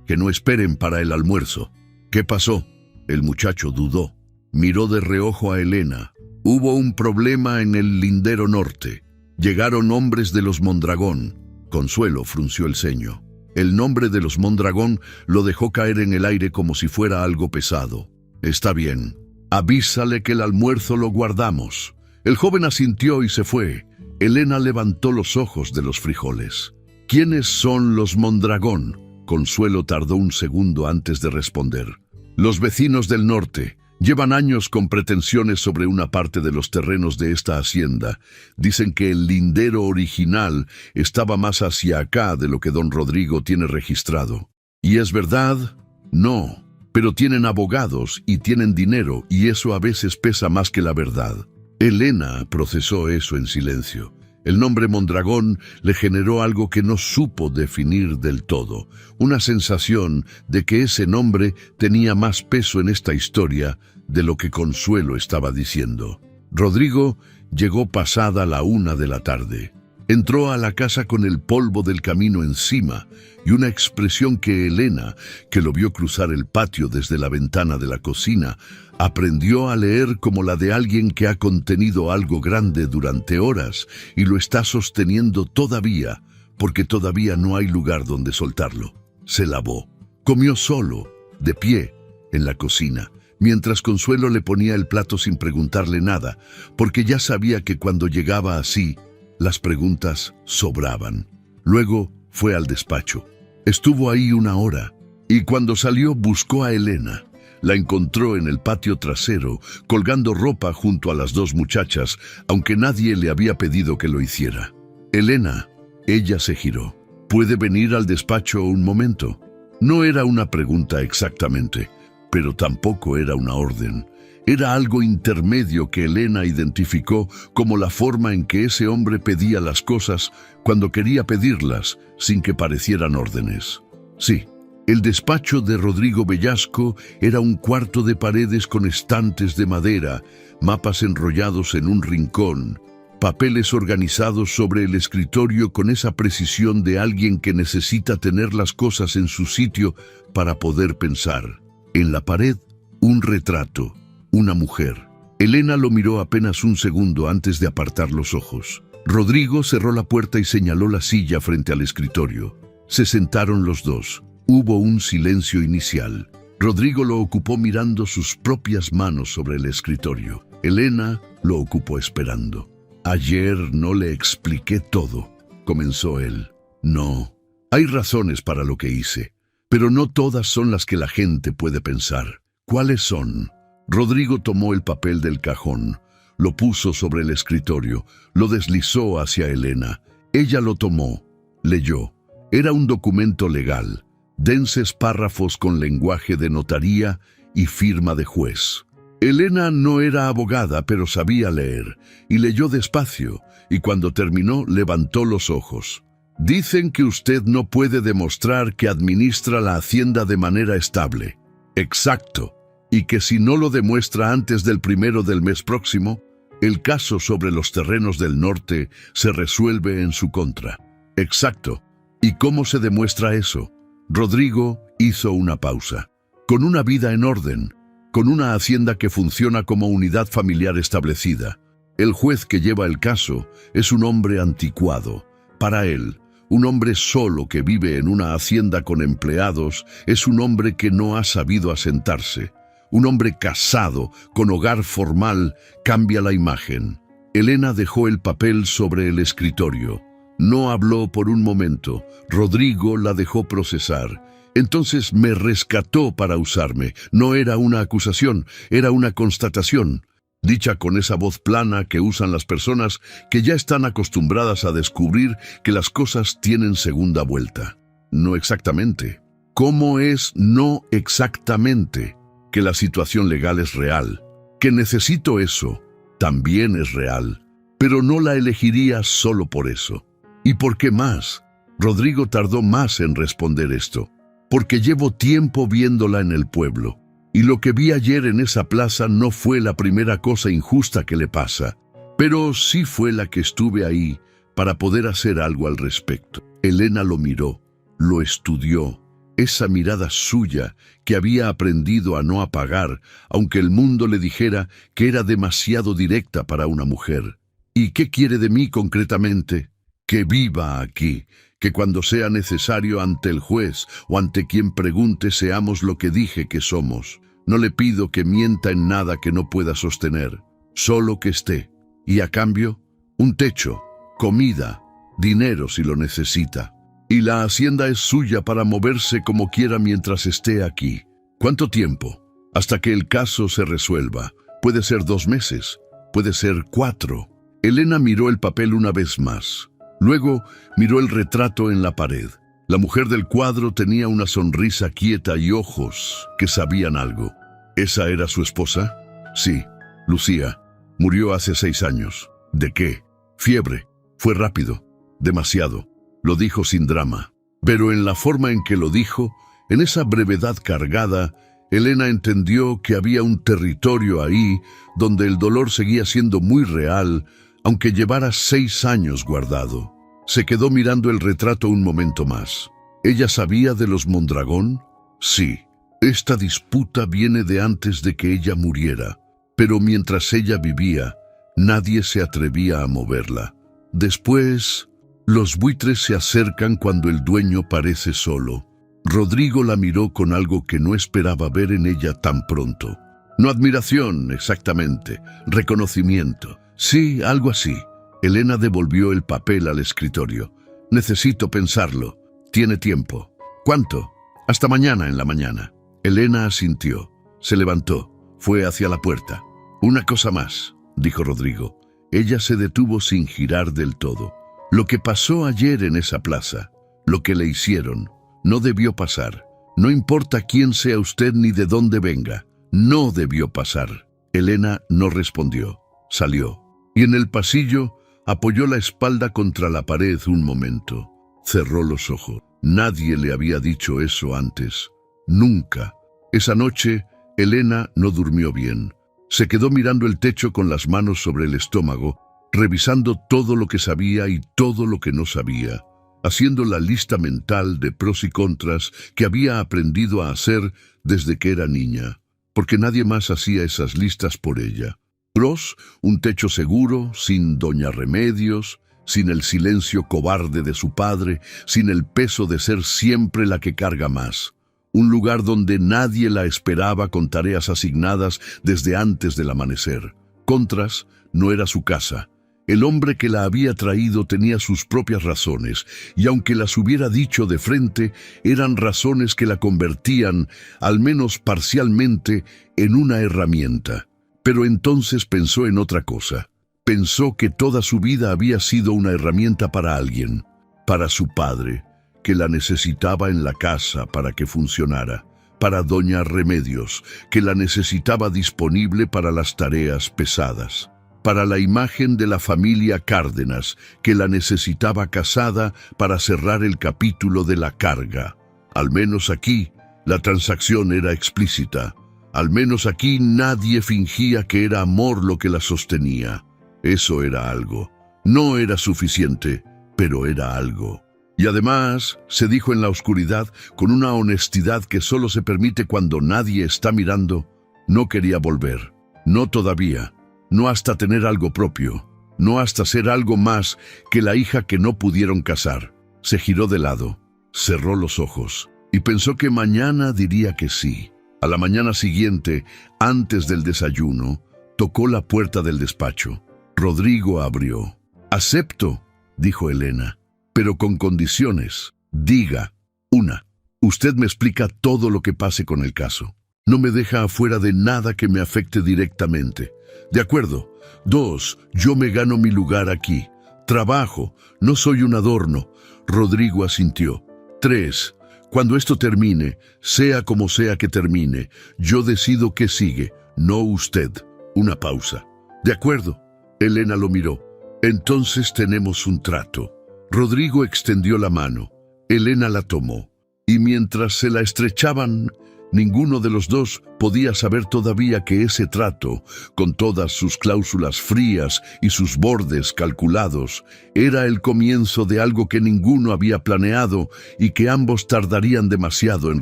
que no esperen para el almuerzo. ¿Qué pasó? El muchacho dudó. Miró de reojo a Elena. Hubo un problema en el lindero norte. Llegaron hombres de los Mondragón. Consuelo frunció el ceño. El nombre de los Mondragón lo dejó caer en el aire como si fuera algo pesado. Está bien. Avísale que el almuerzo lo guardamos. El joven asintió y se fue. Elena levantó los ojos de los frijoles. ¿Quiénes son los Mondragón? Consuelo tardó un segundo antes de responder. Los vecinos del norte. Llevan años con pretensiones sobre una parte de los terrenos de esta hacienda. Dicen que el lindero original estaba más hacia acá de lo que don Rodrigo tiene registrado. ¿Y es verdad? No, pero tienen abogados y tienen dinero y eso a veces pesa más que la verdad. Elena procesó eso en silencio. El nombre Mondragón le generó algo que no supo definir del todo, una sensación de que ese nombre tenía más peso en esta historia de lo que Consuelo estaba diciendo. Rodrigo llegó pasada la 1 de la tarde. Entró a la casa con el polvo del camino encima y una expresión que Elena, que lo vio cruzar el patio desde la ventana de la cocina, aprendió a leer como la de alguien que ha contenido algo grande durante horas y lo está sosteniendo todavía, porque todavía no hay lugar donde soltarlo. Se lavó. Comió solo, de pie, en la cocina, mientras Consuelo le ponía el plato sin preguntarle nada, porque ya sabía que cuando llegaba así, las preguntas sobraban. Luego fue al despacho. Estuvo ahí 1 hora, y cuando salió buscó a Elena. La encontró en el patio trasero, colgando ropa junto a las 2 muchachas, aunque nadie le había pedido que lo hiciera. Elena, ella se giró. ¿Puede venir al despacho un momento? No era una pregunta exactamente, pero tampoco era una orden. Era algo intermedio que Elena identificó como la forma en que ese hombre pedía las cosas cuando quería pedirlas sin que parecieran órdenes. Sí, el despacho de Rodrigo Bellasco era un cuarto de paredes con estantes de madera, mapas enrollados en un rincón, papeles organizados sobre el escritorio con esa precisión de alguien que necesita tener las cosas en su sitio para poder pensar. En la pared, un retrato. Una mujer. Elena lo miró apenas un segundo antes de apartar los ojos. Rodrigo cerró la puerta y señaló la silla frente al escritorio. Se sentaron los dos. Hubo un silencio inicial. Rodrigo lo ocupó mirando sus propias manos sobre el escritorio. Elena lo ocupó esperando. Ayer no le expliqué todo, comenzó él. No, hay razones para lo que hice, pero no todas son las que la gente puede pensar. ¿Cuáles son? Rodrigo tomó el papel del cajón, lo puso sobre el escritorio, lo deslizó hacia Elena. Ella lo tomó, leyó. Era un documento legal, densos párrafos con lenguaje de notaría y firma de juez. Elena no era abogada, pero sabía leer, y leyó despacio, y cuando terminó levantó los ojos. Dicen que usted no puede demostrar que administra la hacienda de manera estable. Exacto. Y que si no lo demuestra antes del 1 del mes próximo, el caso sobre los terrenos del norte se resuelve en su contra. Exacto. ¿Y cómo se demuestra eso? Rodrigo hizo una pausa. Con una vida en orden, con una hacienda que funciona como unidad familiar establecida. El juez que lleva el caso es un hombre anticuado. Para él, un hombre solo que vive en una hacienda con empleados es un hombre que no ha sabido asentarse. Un hombre casado, con hogar formal, cambia la imagen. Elena dejó el papel sobre el escritorio. No habló por un momento. Rodrigo la dejó procesar. Entonces me rescató para usarme. No era una acusación, era una constatación. Dicha con esa voz plana que usan las personas que ya están acostumbradas a descubrir que las cosas tienen segunda vuelta. No exactamente. ¿Cómo es no exactamente? Que la situación legal es real, que necesito eso, también es real, pero no la elegiría solo por eso. ¿Y por qué más? Rodrigo tardó más en responder esto, porque llevo tiempo viéndola en el pueblo, y lo que vi ayer en esa plaza no fue la primera cosa injusta que le pasa, pero sí fue la que estuve ahí para poder hacer algo al respecto. Elena lo miró, lo estudió. Esa mirada suya que había aprendido a no apagar, aunque el mundo le dijera que era demasiado directa para una mujer. ¿Y qué quiere de mí concretamente? Que viva aquí, que cuando sea necesario ante el juez o ante quien pregunte seamos lo que dije que somos. No le pido que mienta en nada que no pueda sostener, solo que esté. Y a cambio, un techo, comida, dinero si lo necesita. Y la hacienda es suya para moverse como quiera mientras esté aquí. ¿Cuánto tiempo? Hasta que el caso se resuelva. Puede ser 2 meses, puede ser 4. Elena miró el papel una vez más. Luego miró el retrato en la pared. La mujer del cuadro tenía una sonrisa quieta y ojos que sabían algo. ¿Esa era su esposa? Sí, Lucía. Murió hace 6 años. ¿De qué? Fiebre. Fue rápido. Demasiado. Lo dijo sin drama. Pero en la forma en que lo dijo, en esa brevedad cargada, Elena entendió que había un territorio ahí donde el dolor seguía siendo muy real, aunque llevara 6 años guardado. Se quedó mirando el retrato un momento más. ¿Ella sabía de los Mondragón? Sí. Esta disputa viene de antes de que ella muriera, pero mientras ella vivía, nadie se atrevía a moverla. Después, los buitres se acercan cuando el dueño parece solo. Rodrigo la miró con algo que no esperaba ver en ella tan pronto. No admiración, exactamente, reconocimiento. Sí, algo así. Elena devolvió el papel al escritorio. Necesito pensarlo. Tiene tiempo. ¿Cuánto? Hasta mañana en la mañana. Elena asintió. Se levantó. Fue hacia la puerta. Una cosa más, dijo Rodrigo. Ella se detuvo sin girar del todo. Lo que pasó ayer en esa plaza, lo que le hicieron, no debió pasar. No importa quién sea usted ni de dónde venga. No debió pasar. Elena no respondió. Salió. Y en el pasillo apoyó la espalda contra la pared un momento. Cerró los ojos. Nadie le había dicho eso antes. Nunca. Esa noche, Elena no durmió bien. Se quedó mirando el techo con las manos sobre el estómago, revisando todo lo que sabía y todo lo que no sabía, haciendo la lista mental de pros y contras que había aprendido a hacer desde que era niña, porque nadie más hacía esas listas por ella. Pros, un techo seguro, sin doña Remedios, sin el silencio cobarde de su padre, sin el peso de ser siempre la que carga más. Un lugar donde nadie la esperaba con tareas asignadas desde antes del amanecer. Contras, no era su casa. El hombre que la había traído tenía sus propias razones, y aunque las hubiera dicho de frente, eran razones que la convertían, al menos parcialmente, en una herramienta. Pero entonces pensó en otra cosa. Pensó que toda su vida había sido una herramienta para alguien, para su padre, que la necesitaba en la casa para que funcionara, para doña Remedios, que la necesitaba disponible para las tareas pesadas, para la imagen de la familia Cárdenas, que la necesitaba casada para cerrar el capítulo de la carga. Al menos aquí, la transacción era explícita. Al menos aquí nadie fingía que era amor lo que la sostenía. Eso era algo. No era suficiente, pero era algo. Y además, se dijo en la oscuridad, con una honestidad que solo se permite cuando nadie está mirando, no quería volver. No todavía. No hasta tener algo propio. No hasta ser algo más que la hija que no pudieron casar. Se giró de lado, cerró los ojos y pensó que mañana diría que sí. A la mañana siguiente, antes del desayuno, tocó la puerta del despacho. Rodrigo abrió. «Acepto», dijo Elena, «pero con condiciones. Diga. 1. Usted me explica todo lo que pase con el caso. No me deja afuera de nada que me afecte directamente. De acuerdo. 2. Yo me gano mi lugar aquí. Trabajo. No soy un adorno». Rodrigo asintió. 3. Cuando esto termine, sea como sea que termine, yo decido qué sigue, no usted. Una pausa. De acuerdo. Elena lo miró. Entonces tenemos un trato. Rodrigo extendió la mano. Elena la tomó. Y mientras se la estrechaban, ninguno de los dos podía saber todavía que ese trato, con todas sus cláusulas frías y sus bordes calculados, era el comienzo de algo que ninguno había planeado y que ambos tardarían demasiado en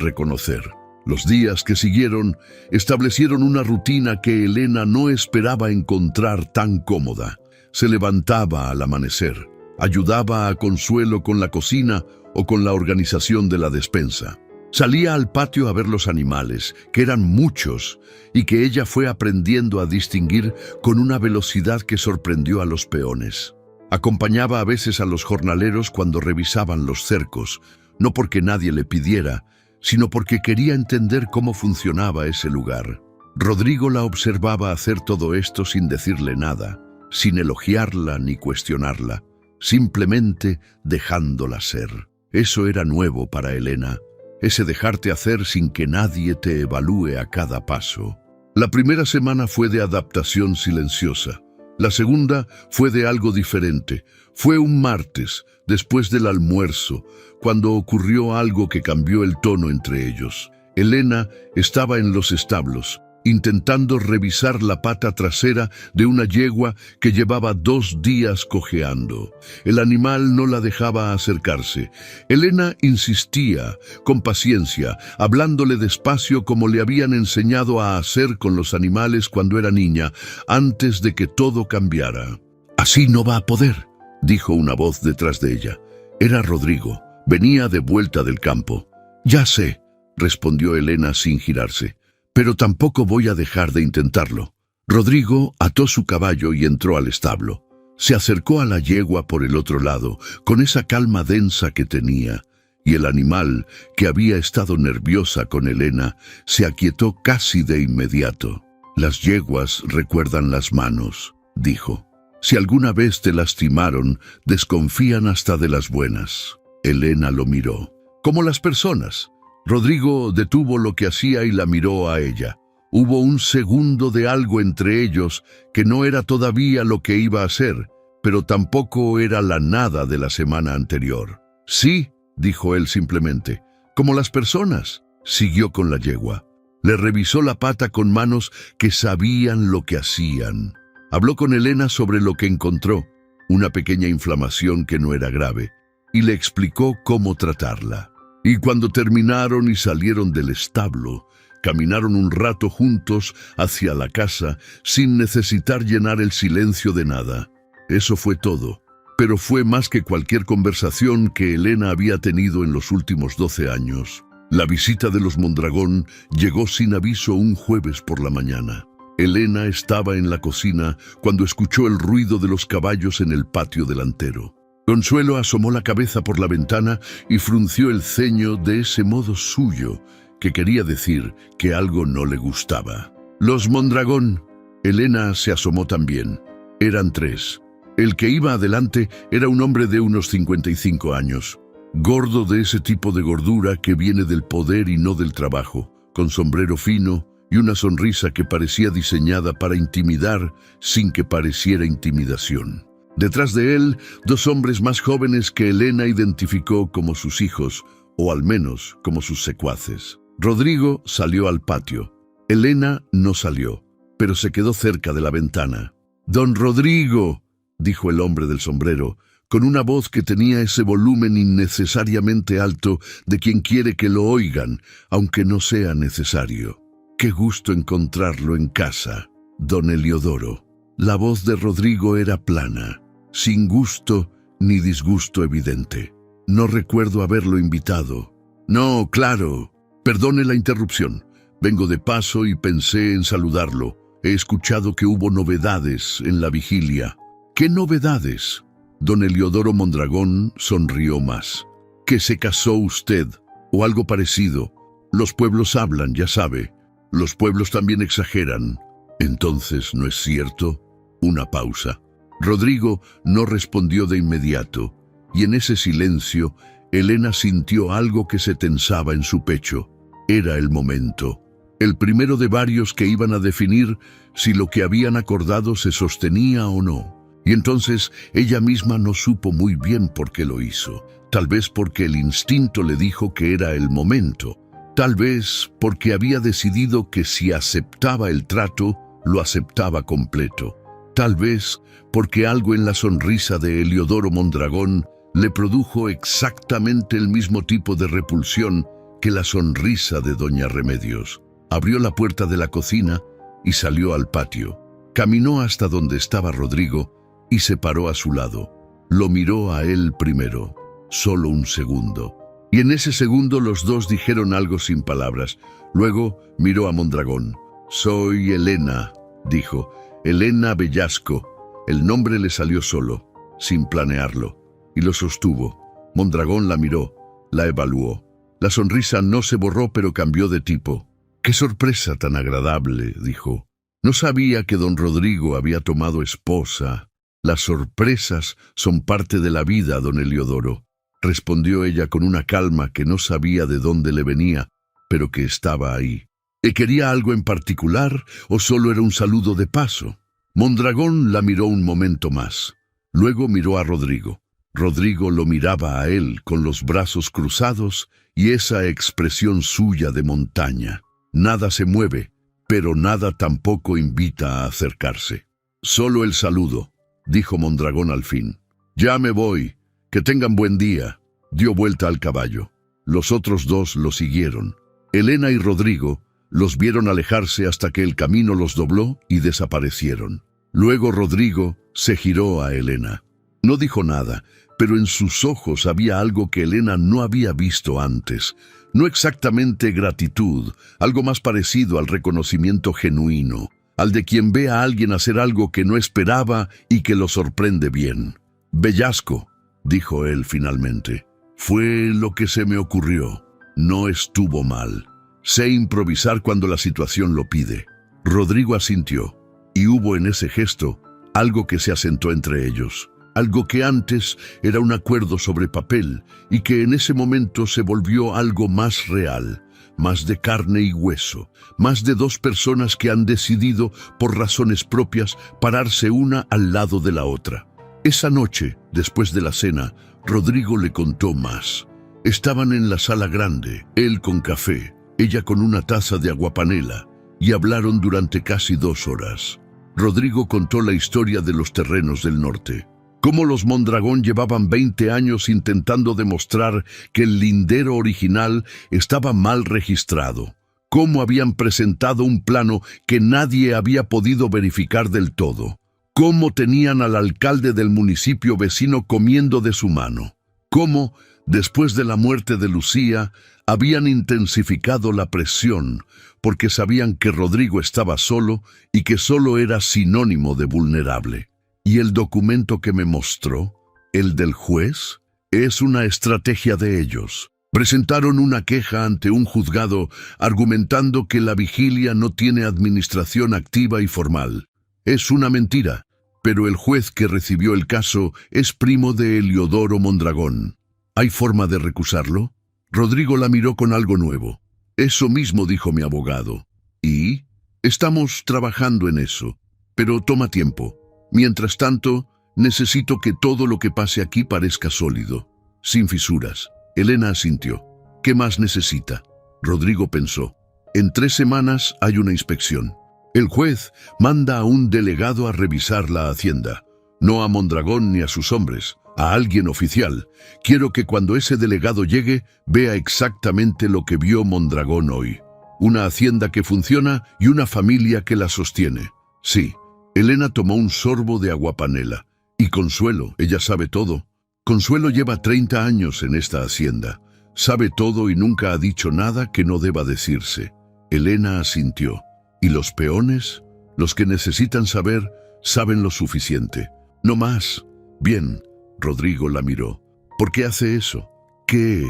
reconocer. Los días que siguieron establecieron una rutina que Elena no esperaba encontrar tan cómoda. Se levantaba al amanecer, ayudaba a Consuelo con la cocina o con la organización de la despensa. Salía al patio a ver los animales, que eran muchos, y que ella fue aprendiendo a distinguir con una velocidad que sorprendió a los peones. Acompañaba a veces a los jornaleros cuando revisaban los cercos, no porque nadie le pidiera, sino porque quería entender cómo funcionaba ese lugar. Rodrigo la observaba hacer todo esto sin decirle nada, sin elogiarla ni cuestionarla, simplemente dejándola ser. Eso era nuevo para Elena, ese dejarte hacer sin que nadie te evalúe a cada paso. La primera semana fue de adaptación silenciosa. La segunda fue de algo diferente. Fue un martes, después del almuerzo, cuando ocurrió algo que cambió el tono entre ellos. Elena estaba en los establos, intentando revisar la pata trasera de una yegua que llevaba 2 días cojeando. El animal no la dejaba acercarse. Elena insistía, con paciencia, hablándole despacio como le habían enseñado a hacer con los animales cuando era niña, antes de que todo cambiara. «Así no va a poder», dijo una voz detrás de ella. Era Rodrigo. Venía de vuelta del campo. «Ya sé», respondió Elena sin girarse. «Pero tampoco voy a dejar de intentarlo». Rodrigo ató su caballo y entró al establo. Se acercó a la yegua por el otro lado, con esa calma densa que tenía, y el animal, que había estado nerviosa con Elena, se aquietó casi de inmediato. «Las yeguas recuerdan las manos», dijo. «Si alguna vez te lastimaron, desconfían hasta de las buenas». Elena lo miró. «Como las personas». Rodrigo detuvo lo que hacía y la miró a ella. Hubo un segundo de algo entre ellos que no era todavía lo que iba a ser, pero tampoco era la nada de la semana anterior. «Sí», dijo él simplemente, «como las personas». Siguió con la yegua. Le revisó la pata con manos que sabían lo que hacían. Habló con Elena sobre lo que encontró, una pequeña inflamación que no era grave, y le explicó cómo tratarla. Y cuando terminaron y salieron del establo, caminaron un rato juntos hacia la casa sin necesitar llenar el silencio de nada. Eso fue todo, pero fue más que cualquier conversación que Elena había tenido en los últimos 12 años. La visita de los Mondragón llegó sin aviso un jueves por la mañana. Elena estaba en la cocina cuando escuchó el ruido de los caballos en el patio delantero. Consuelo asomó la cabeza por la ventana y frunció el ceño de ese modo suyo, que quería decir que algo no le gustaba. «Los Mondragón». Elena se asomó también. Eran 3. El que iba adelante era un hombre de unos 55 años, gordo de ese tipo de gordura que viene del poder y no del trabajo, con sombrero fino y una sonrisa que parecía diseñada para intimidar sin que pareciera intimidación. Detrás de él, 2 hombres más jóvenes que Elena identificó como sus hijos, o al menos como sus secuaces. Rodrigo salió al patio. Elena no salió, pero se quedó cerca de la ventana. «Don Rodrigo», dijo el hombre del sombrero, con una voz que tenía ese volumen innecesariamente alto de quien quiere que lo oigan, aunque no sea necesario. «Qué gusto encontrarlo en casa, don Eliodoro». La voz de Rodrigo era plana, sin gusto ni disgusto evidente. «No recuerdo haberlo invitado». «No, claro. Perdone la interrupción. Vengo de paso y pensé en saludarlo. He escuchado que hubo novedades en la vigilia». «¿Qué novedades?» Don Eliodoro Mondragón sonrió más. «Que se casó usted, o algo parecido. Los pueblos hablan, ya sabe. Los pueblos también exageran». «Entonces, ¿no es cierto?» Una pausa. Rodrigo no respondió de inmediato, y en ese silencio, Elena sintió algo que se tensaba en su pecho. Era el momento. El primero de varios que iban a definir si lo que habían acordado se sostenía o no. Y entonces ella misma no supo muy bien por qué lo hizo. Tal vez porque el instinto le dijo que era el momento. Tal vez porque había decidido que si aceptaba el trato, lo aceptaba completo. Tal vez porque algo en la sonrisa de Eliodoro Mondragón le produjo exactamente el mismo tipo de repulsión que la sonrisa de Doña Remedios. Abrió la puerta de la cocina y salió al patio. Caminó hasta donde estaba Rodrigo y se paró a su lado. Lo miró a él primero, solo un segundo. Y en ese segundo los dos dijeron algo sin palabras. Luego miró a Mondragón. «Soy Elena», dijo. «Elena Bellasco». El nombre le salió solo, sin planearlo, y lo sostuvo. Mondragón la miró, la evaluó. La sonrisa no se borró, pero cambió de tipo. «Qué sorpresa tan agradable», dijo. «No sabía que don Rodrigo había tomado esposa». «Las sorpresas son parte de la vida, don Eliodoro», respondió ella con una calma que no sabía de dónde le venía, pero que estaba ahí. ¿Le quería algo en particular o solo era un saludo de paso? Mondragón la miró un momento más. Luego miró a Rodrigo. Rodrigo lo miraba a él con los brazos cruzados y esa expresión suya de montaña. Nada se mueve, pero nada tampoco invita a acercarse. Solo el saludo, dijo Mondragón al fin. Ya me voy, que tengan buen día. Dio vuelta al caballo. Los otros dos lo siguieron. Elena y Rodrigo los vieron alejarse hasta que el camino los dobló y desaparecieron. Luego Rodrigo se giró a Elena. No dijo nada, pero en sus ojos había algo que Elena no había visto antes. No exactamente gratitud, algo más parecido al reconocimiento genuino, al de quien ve a alguien hacer algo que no esperaba y que lo sorprende bien. «Bellasco», dijo él finalmente. «Fue lo que se me ocurrió. No estuvo mal. Sé improvisar cuando la situación lo pide». Rodrigo asintió, y hubo en ese gesto algo que se asentó entre ellos. Algo que antes era un acuerdo sobre papel y que en ese momento se volvió algo más real, más de carne y hueso, más de dos personas que han decidido, por razones propias, pararse una al lado de la otra. Esa noche, después de la cena, Rodrigo le contó más. Estaban en la sala grande, él con café, ella con una taza de aguapanela, y hablaron durante casi 2 horas. Rodrigo contó la historia de los terrenos del norte. Cómo los Mondragón llevaban 20 años intentando demostrar que el lindero original estaba mal registrado. Cómo habían presentado un plano que nadie había podido verificar del todo. Cómo tenían al alcalde del municipio vecino comiendo de su mano. Cómo, después de la muerte de Lucía, habían intensificado la presión porque sabían que Rodrigo estaba solo y que solo era sinónimo de vulnerable. ¿Y el documento que me mostró, el del juez? Es una estrategia de ellos. Presentaron una queja ante un juzgado argumentando que la vigilia no tiene administración activa y formal. Es una mentira, pero el juez que recibió el caso es primo de Heliodoro Mondragón. ¿Hay forma de recusarlo? Rodrigo la miró con algo nuevo. Eso mismo dijo mi abogado. ¿Y? Estamos trabajando en eso, pero toma tiempo. Mientras tanto, necesito que todo lo que pase aquí parezca sólido, sin fisuras. Elena asintió. ¿Qué más necesita? Rodrigo pensó. En 3 semanas hay una inspección. El juez manda a un delegado a revisar la hacienda. No a Mondragón ni a sus hombres, a alguien oficial. Quiero que cuando ese delegado llegue, vea exactamente lo que vio Mondragón hoy. Una hacienda que funciona y una familia que la sostiene. Sí. Elena tomó un sorbo de aguapanela. Y Consuelo, ella sabe todo. Consuelo lleva 30 años en esta hacienda. Sabe todo y nunca ha dicho nada que no deba decirse. Elena asintió. ¿Y los peones? Los que necesitan saber, saben lo suficiente. No más. Bien. Rodrigo la miró. ¿Por qué hace eso? ¿Qué?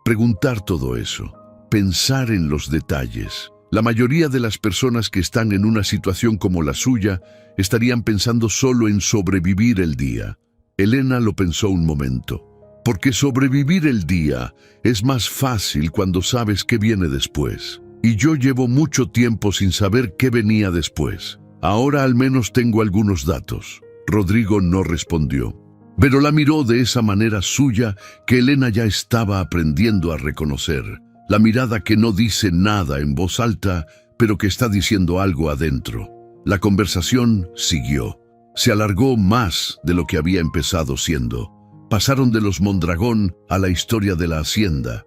Preguntar todo eso. Pensar en los detalles. La mayoría de las personas que están en una situación como la suya estarían pensando solo en sobrevivir el día. Elena lo pensó un momento. Porque sobrevivir el día es más fácil cuando sabes qué viene después. Y yo llevo mucho tiempo sin saber qué venía después. Ahora al menos tengo algunos datos. Rodrigo no respondió. Pero la miró de esa manera suya que Elena ya estaba aprendiendo a reconocer. La mirada que no dice nada en voz alta, pero que está diciendo algo adentro. La conversación siguió. Se alargó más de lo que había empezado siendo. Pasaron de los Mondragón a la historia de la hacienda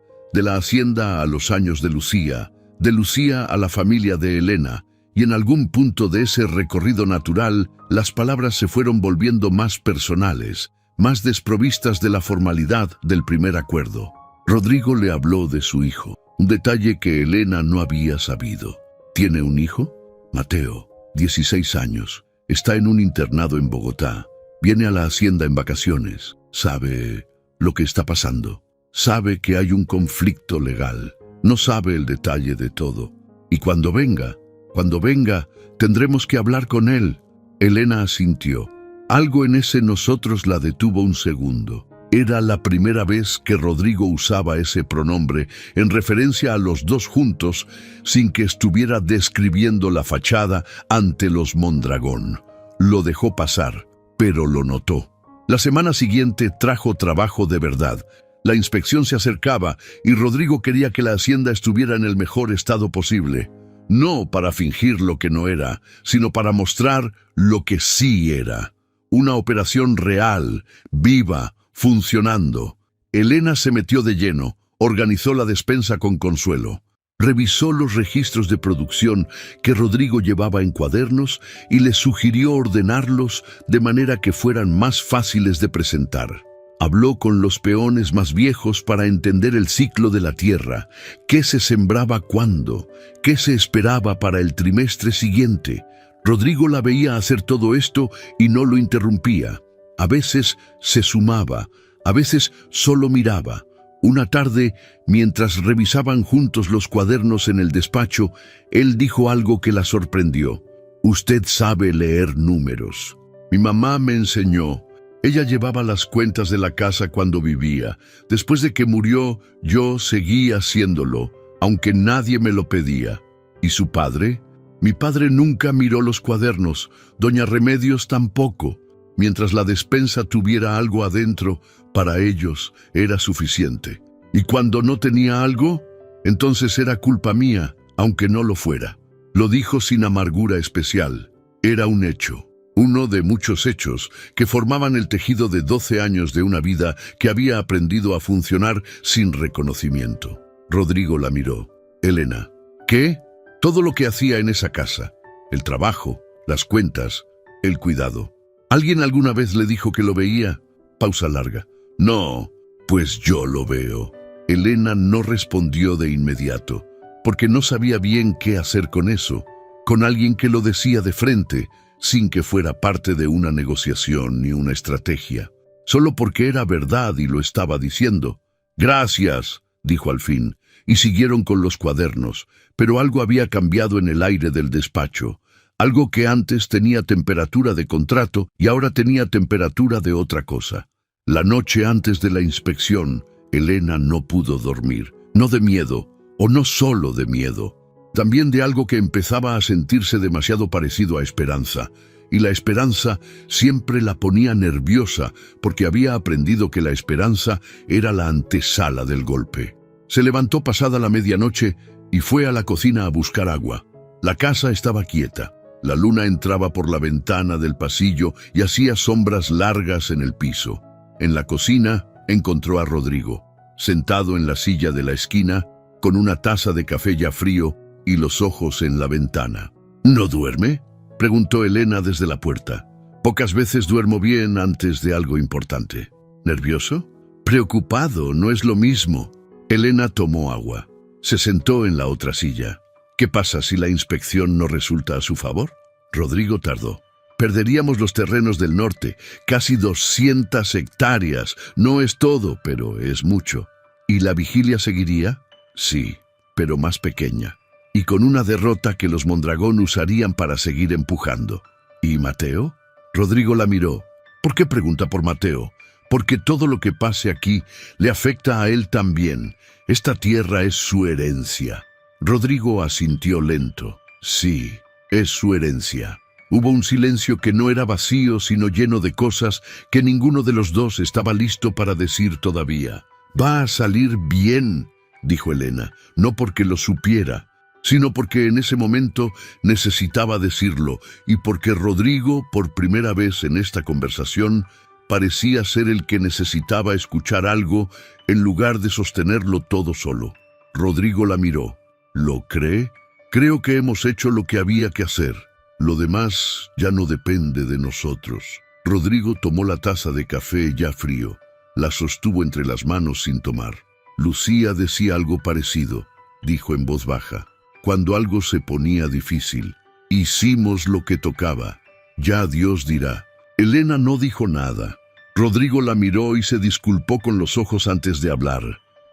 a los años de Lucía a la familia de Elena, y en algún punto de ese recorrido natural, las palabras se fueron volviendo más personales, más desprovistas de la formalidad del primer acuerdo. Rodrigo le habló de su hijo, un detalle que Elena no había sabido. ¿Tiene un hijo? Mateo, 16 años, está en un internado en Bogotá. Viene a la hacienda en vacaciones. Sabe lo que está pasando. Sabe que hay un conflicto legal. No sabe el detalle de todo. Y cuando venga, tendremos que hablar con él. Elena asintió. Algo en ese nosotros la detuvo un segundo. Era la primera vez que Rodrigo usaba ese pronombre en referencia a los dos juntos sin que estuviera describiendo la fachada ante los Mondragón. Lo dejó pasar, pero lo notó. La semana siguiente trajo trabajo de verdad. La inspección se acercaba y Rodrigo quería que la hacienda estuviera en el mejor estado posible. No para fingir lo que no era, sino para mostrar lo que sí era. Una operación real, viva, funcionando. Elena se metió de lleno, organizó la despensa con Consuelo. Revisó los registros de producción que Rodrigo llevaba en cuadernos y le sugirió ordenarlos de manera que fueran más fáciles de presentar. Habló con los peones más viejos para entender el ciclo de la tierra, qué se sembraba cuándo, qué se esperaba para el trimestre siguiente. Rodrigo la veía hacer todo esto y no lo interrumpía. A veces se sumaba, a veces solo miraba. Una tarde, mientras revisaban juntos los cuadernos en el despacho, él dijo algo que la sorprendió. «Usted sabe leer números. Mi mamá me enseñó. Ella llevaba las cuentas de la casa cuando vivía. Después de que murió, yo seguí haciéndolo, aunque nadie me lo pedía. ¿Y su padre? Mi padre nunca miró los cuadernos, doña Remedios tampoco. Mientras la despensa tuviera algo adentro, para ellos era suficiente. Y cuando no tenía algo, entonces era culpa mía, aunque no lo fuera». Lo dijo sin amargura especial. Era un hecho. Uno de muchos hechos que formaban el tejido de 12 años de una vida que había aprendido a funcionar sin reconocimiento. Rodrigo la miró. «Elena, ¿qué?» Todo lo que hacía en esa casa. El trabajo, las cuentas, el cuidado. ¿Alguien alguna vez le dijo que lo veía? Pausa larga. «No, pues yo lo veo». Elena no respondió de inmediato, porque no sabía bien qué hacer con eso, con alguien que lo decía de frente, sin que fuera parte de una negociación ni una estrategia, solo porque era verdad y lo estaba diciendo. «Gracias», dijo al fin, y siguieron con los cuadernos, pero algo había cambiado en el aire del despacho, algo que antes tenía temperatura de contrato y ahora tenía temperatura de otra cosa. La noche antes de la inspección, Elena no pudo dormir, no de miedo, o no solo de miedo, también de algo que empezaba a sentirse demasiado parecido a esperanza, y la esperanza siempre la ponía nerviosa porque había aprendido que la esperanza era la antesala del golpe. Se levantó pasada la medianoche y fue a la cocina a buscar agua. La casa estaba quieta. La luna entraba por la ventana del pasillo y hacía sombras largas en el piso. En la cocina encontró a Rodrigo, sentado en la silla de la esquina, con una taza de café ya frío y los ojos en la ventana. «¿No duerme?», preguntó Elena desde la puerta. «Pocas veces duermo bien antes de algo importante». «¿Nervioso?». «Preocupado, no es lo mismo». Elena tomó agua. Se sentó en la otra silla. «¿Qué pasa si la inspección no resulta a su favor?». Rodrigo tardó. «Perderíamos los terrenos del norte, casi 200 hectáreas. No es todo, pero es mucho». «¿Y la vigilia seguiría?». «Sí, pero más pequeña. Y con una derrota que los Mondragón usarían para seguir empujando». «¿Y Mateo?». Rodrigo la miró. «¿Por qué pregunta por Mateo?». «Porque todo lo que pase aquí le afecta a él también. Esta tierra es su herencia». Rodrigo asintió lento. «Sí, es su herencia». Hubo un silencio que no era vacío, sino lleno de cosas que ninguno de los dos estaba listo para decir todavía. «Va a salir bien», dijo Elena, no porque lo supiera, sino porque en ese momento necesitaba decirlo, y porque Rodrigo, por primera vez en esta conversación, parecía ser el que necesitaba escuchar algo en lugar de sostenerlo todo solo. Rodrigo la miró. «¿Lo cree? Creo que hemos hecho lo que había que hacer. Lo demás ya no depende de nosotros». Rodrigo tomó la taza de café ya frío. La sostuvo entre las manos sin tomar. «Lucía decía algo parecido», dijo en voz baja. «Cuando algo se ponía difícil, hicimos lo que tocaba. Ya Dios dirá». Elena no dijo nada. Rodrigo la miró y se disculpó con los ojos antes de hablar.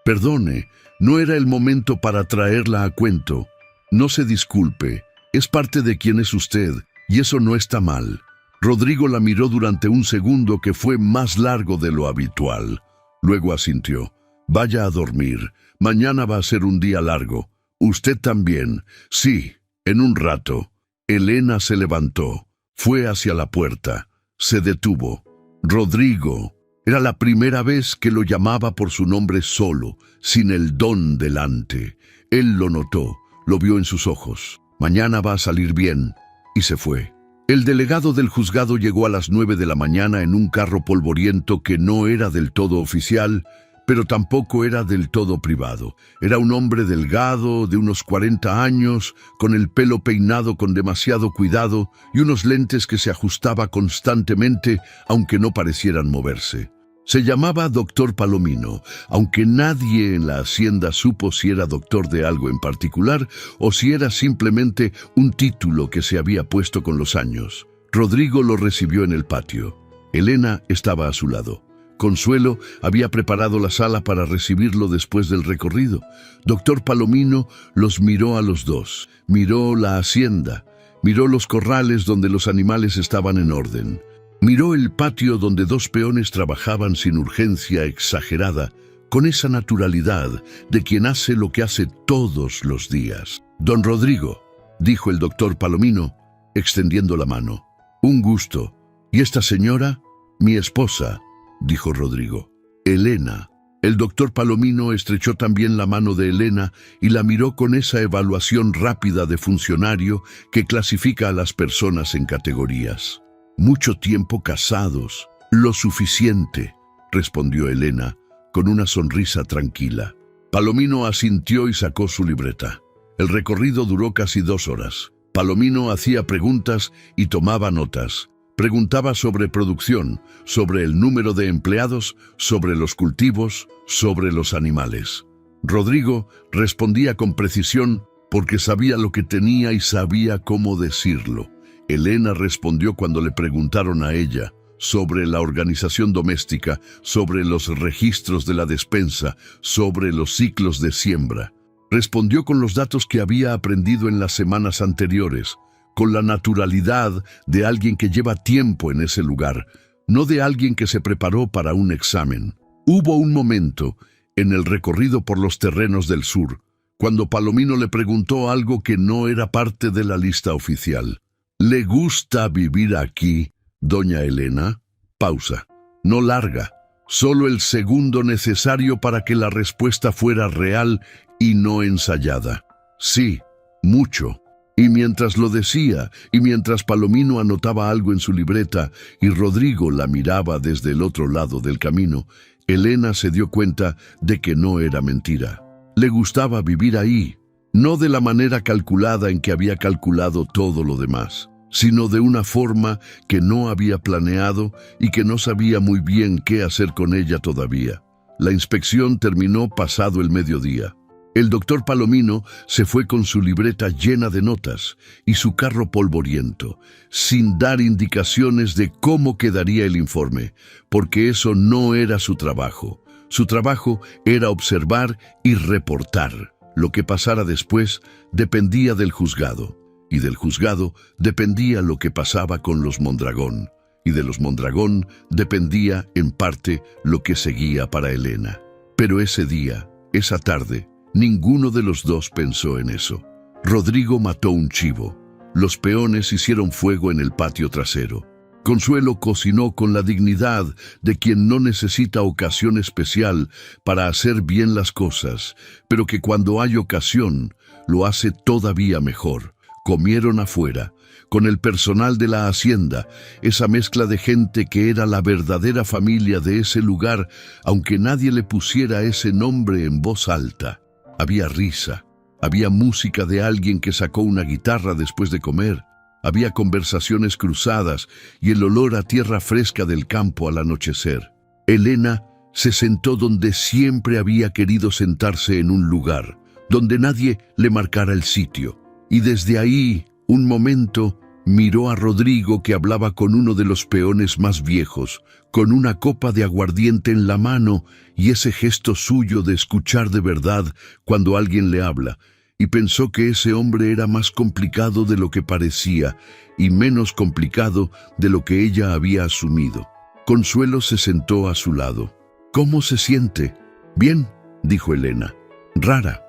«Perdone, no era el momento para traerla a cuento». «No se disculpe, es parte de quien es usted, y eso no está mal». Rodrigo la miró durante un segundo que fue más largo de lo habitual. Luego asintió. «Vaya a dormir. Mañana va a ser un día largo. Usted también». «Sí, en un rato». Elena se levantó. Fue hacia la puerta. Se detuvo. Rodrigo. Era la primera vez que lo llamaba por su nombre solo, sin el don delante. Él lo notó, lo vio en sus ojos. Mañana va a salir bien. Y se fue. El delegado del juzgado llegó a las 9 de la mañana en un carro polvoriento que no era del todo oficial, pero tampoco era del todo privado. Era un hombre delgado, de unos 40 años, con el pelo peinado con demasiado cuidado y unos lentes que se ajustaba constantemente, aunque no parecieran moverse. Se llamaba Doctor Palomino, aunque nadie en la hacienda supo si era doctor de algo en particular o si era simplemente un título que se había puesto con los años. Rodrigo lo recibió en el patio. Elena estaba a su lado. Consuelo había preparado la sala para recibirlo después del recorrido. Doctor Palomino los miró a los dos. Miró la hacienda. Miró los corrales donde los animales estaban en orden. Miró el patio donde dos peones trabajaban sin urgencia exagerada, con esa naturalidad de quien hace lo que hace todos los días. «Don Rodrigo», dijo el doctor Palomino, extendiendo la mano. «Un gusto. ¿Y esta señora?» «Mi esposa», dijo Rodrigo. «Elena». El doctor Palomino estrechó también la mano de Elena y la miró con esa evaluación rápida de funcionario que clasifica a las personas en categorías. «Mucho tiempo casados». «Lo suficiente», respondió Elena, con una sonrisa tranquila. Palomino asintió y sacó su libreta. El recorrido duró casi 2 horas. Palomino hacía preguntas y tomaba notas. Preguntaba sobre producción, sobre el número de empleados, sobre los cultivos, sobre los animales. Rodrigo respondía con precisión porque sabía lo que tenía y sabía cómo decirlo. Elena respondió cuando le preguntaron a ella sobre la organización doméstica, sobre los registros de la despensa, sobre los ciclos de siembra. Respondió con los datos que había aprendido en las semanas anteriores, con la naturalidad de alguien que lleva tiempo en ese lugar, no de alguien que se preparó para un examen. Hubo un momento, en el recorrido por los terrenos del sur, cuando Palomino le preguntó algo que no era parte de la lista oficial. «¿Le gusta vivir aquí, doña Elena?» Pausa. No larga. Solo el segundo necesario para que la respuesta fuera real y no ensayada. «Sí, mucho». Y mientras lo decía, y mientras Palomino anotaba algo en su libreta y Rodrigo la miraba desde el otro lado del camino, Elena se dio cuenta de que no era mentira. Le gustaba vivir ahí, no de la manera calculada en que había calculado todo lo demás, sino de una forma que no había planeado y que no sabía muy bien qué hacer con ella todavía. La inspección terminó pasado el mediodía. El doctor Palomino se fue con su libreta llena de notas y su carro polvoriento, sin dar indicaciones de cómo quedaría el informe, porque eso no era su trabajo. Su trabajo era observar y reportar. Lo que pasara después dependía del juzgado, y del juzgado dependía lo que pasaba con los Mondragón, y de los Mondragón dependía, en parte, lo que seguía para Elena. Pero ese día, esa tarde, ninguno de los dos pensó en eso. Rodrigo mató un chivo. Los peones hicieron fuego en el patio trasero. Consuelo cocinó con la dignidad de quien no necesita ocasión especial para hacer bien las cosas, pero que cuando hay ocasión, lo hace todavía mejor. Comieron afuera, con el personal de la hacienda, esa mezcla de gente que era la verdadera familia de ese lugar, aunque nadie le pusiera ese nombre en voz alta. Había risa, había música de alguien que sacó una guitarra después de comer, había conversaciones cruzadas y el olor a tierra fresca del campo al anochecer. Elena se sentó donde siempre había querido sentarse, en un lugar, donde nadie le marcara el sitio, y desde ahí, un momento, miró a Rodrigo, que hablaba con uno de los peones más viejos, con una copa de aguardiente en la mano y ese gesto suyo de escuchar de verdad cuando alguien le habla, y pensó que ese hombre era más complicado de lo que parecía y menos complicado de lo que ella había asumido. Consuelo se sentó a su lado. «¿Cómo se siente?» «Bien», dijo Elena. «Rara».